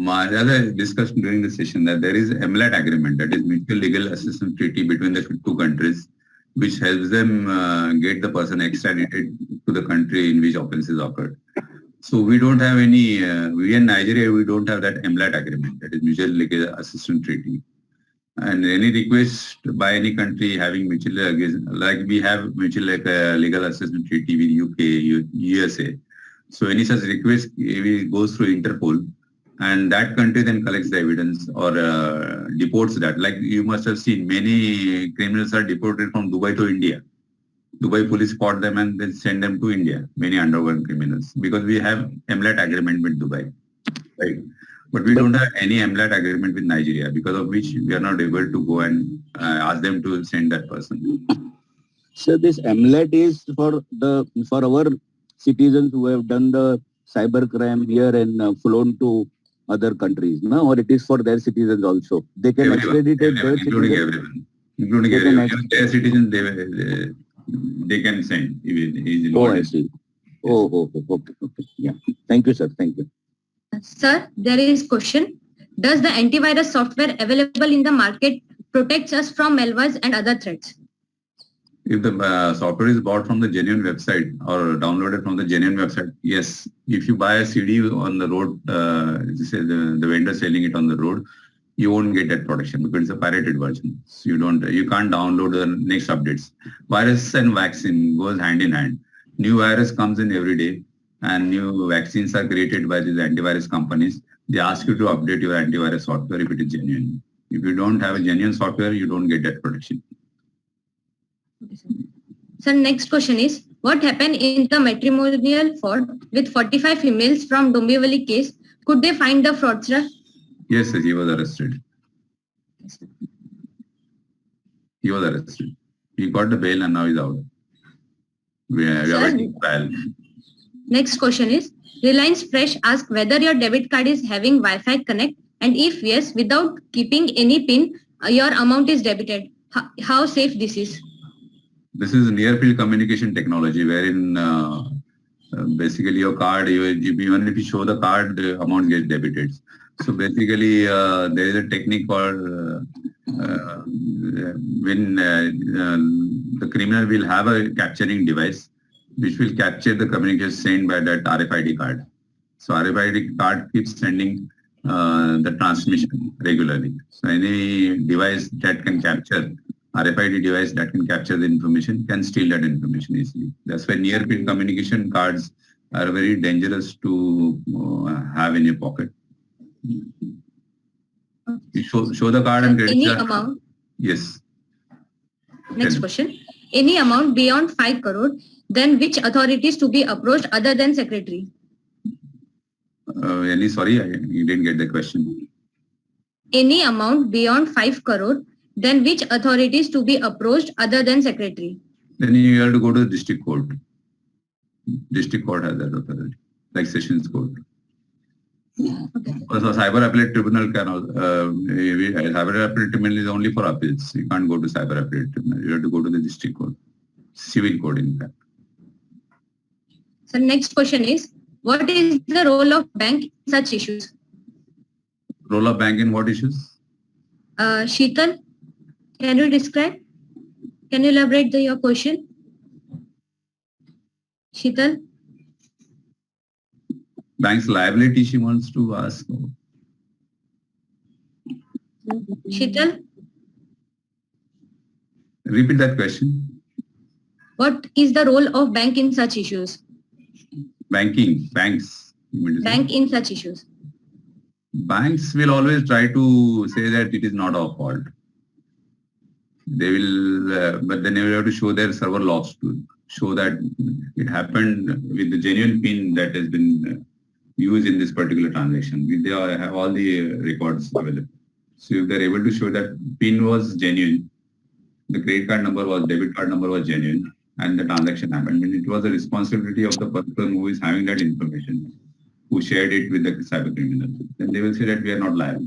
As I discussed during the session, that there is MLAT agreement, that is Mutual Legal Assistance Treaty between the two countries, which helps them get the person extradited to the country in which offences occurred. So we don't have any, we in Nigeria, we don't have that MLAT agreement, that is Mutual Legal Assistance Treaty. And any request by any country having mutual, like we have Mutual Legal Assistance Treaty with UK, USA. So any such request goes through Interpol, and that country then collects the evidence or deports that. Like you must have seen, many criminals are deported from Dubai to India Dubai police spot them and they send them to India, many underworld criminals, because we have MLAT agreement with Dubai, right? But we don't have any MLAT agreement with Nigeria, because of which we are not able to go and ask them to send that person. So this MLAT is for our citizens who have done the cyber crime here and flown to other countries, no? Or it is for their citizens also. They can extradite their including citizens. everyone. Including everyone. Even their citizens, they can send. Easily. Oh, I see. Oh, okay. Yeah. Thank you, sir. Thank you. Sir, there is question. Does the antivirus software available in the market protects us from malwares and other threats? If the software is bought from the genuine website or downloaded from the genuine website, yes. If you buy a CD on the road, the vendor selling it on the road, you won't get that protection because it's a pirated version. So you can't download the next updates. Virus and vaccine goes hand in hand. New virus comes in every day and new vaccines are created by these antivirus companies. They ask you to update your antivirus software if it is genuine. If you don't have a genuine software, you don't get that protection. So next question is, what happened in the matrimonial fraud with 45 females from Dombivli case? Could they find the fraudster? Yes, he was arrested. He got the bail and now he's out. We are waiting trial. Next question is, Reliance Fresh asks whether your debit card is having Wi-Fi connect, and if yes, without keeping any PIN, your amount is debited. How safe this is? This is near field communication technology wherein basically your card, even if you show the card, the amount gets debited. So basically there is a technique called when the criminal will have a capturing device which will capture the communication sent by that RFID card. So RFID card keeps sending the transmission regularly. So any device that can capture RFID device that can capture the information can steal that information easily. That's why near field communication cards are very dangerous to have in your pocket. You show the card and credit any card. Amount? Yes. Next question. Any amount beyond 5 crore, then which authorities to be approached other than secretary? Sorry, you didn't get the question. Any amount beyond 5 crore, then which authorities to be approached other than secretary? Then you have to go to the district court. District court has that authority, like sessions court. Okay. So cyber appellate tribunal cyber appellate tribunal is only for appeals. You can't go to cyber appellate tribunal. You have to go to the district court, civil court in fact. So next question is, what is the role of bank in such issues? Role of bank in what issues? Sheetal, can you describe? Can you elaborate your question? Sheetal? Bank's liability she wants to ask. Sheetal, Repeat that question. what is the role of bank in such issues? Banks. Bank in such issues. Banks will always try to say that it is not our fault. They will, but then they will have to show their server logs to show that it happened with the genuine PIN that has been used in this particular transaction. They have all the records available. So if they're able to show that PIN was genuine, the credit card number was, debit card number was genuine, and the transaction happened, and it was the responsibility of the person who is having that information, who shared it with the cyber criminal, then they will say that we are not liable.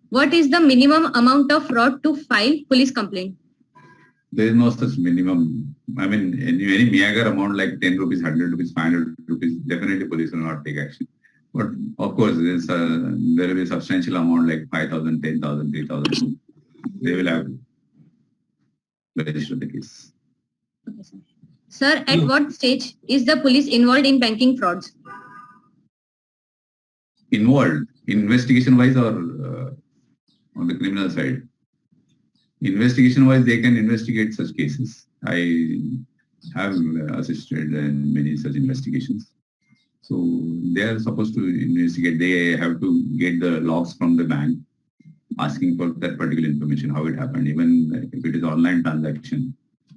What is the minimum amount of fraud to file police complaint? There is no such minimum. I mean, any meager amount like 10 rupees, 100 rupees, 500 rupees, definitely police will not take action. But of course, there will be a substantial amount like 5,000, 10,000, 3,000. They will have to register the case. Okay, sir. Sir, at what stage is the police involved in banking frauds? Involved, investigation-wise or on the criminal side? Investigation-wise, they can investigate such cases. I have assisted in many such investigations. So they are supposed to investigate. They have to get the logs from the bank asking for that particular information, how it happened. Even if it is online transaction,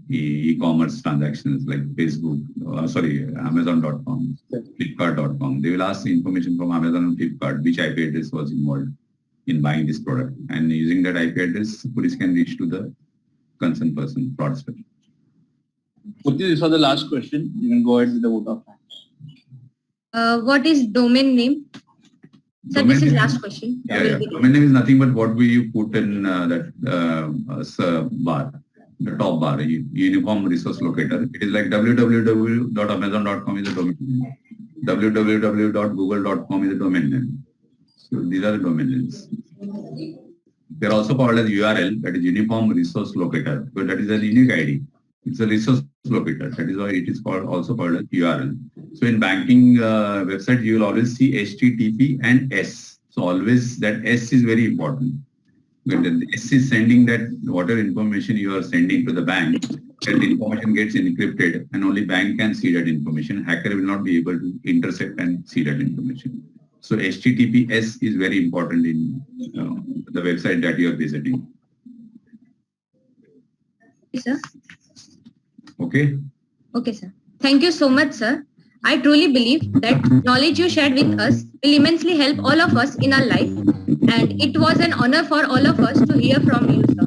e-commerce transactions like Facebook, Amazon.com, Flipkart.com, they will ask the information from Amazon and Flipkart, which IP address was involved in buying this product. And using that IP address, police can reach to the concerned person, fraudster. Putty, this was the last question. You can go ahead with the vote of thanks. What is domain name? Sir, this is last question. Yeah. Domain name is nothing but what we put in that bar, the top bar, uniform resource locator. It is like www.amazon.com is a domain name. www.google.com is a domain name. So these are the domain names. They are also called as URL, that is uniform resource locator, but that is a unique ID. It's a resource locator. That is why it is also called as URL. So in banking website, you will always see HTTP and S. So always that S is very important. When the S is sending that whatever information you are sending to the bank, that information gets encrypted and only bank can see that information. Hacker will not be able to intercept and see that information. So HTTPS is very important in the website that you are visiting. Yes, sir. Okay. Okay, sir. Thank you so much, sir. I truly believe that knowledge you shared with us will immensely help all of us in our life. And it was an honor for all of us to hear from you, sir.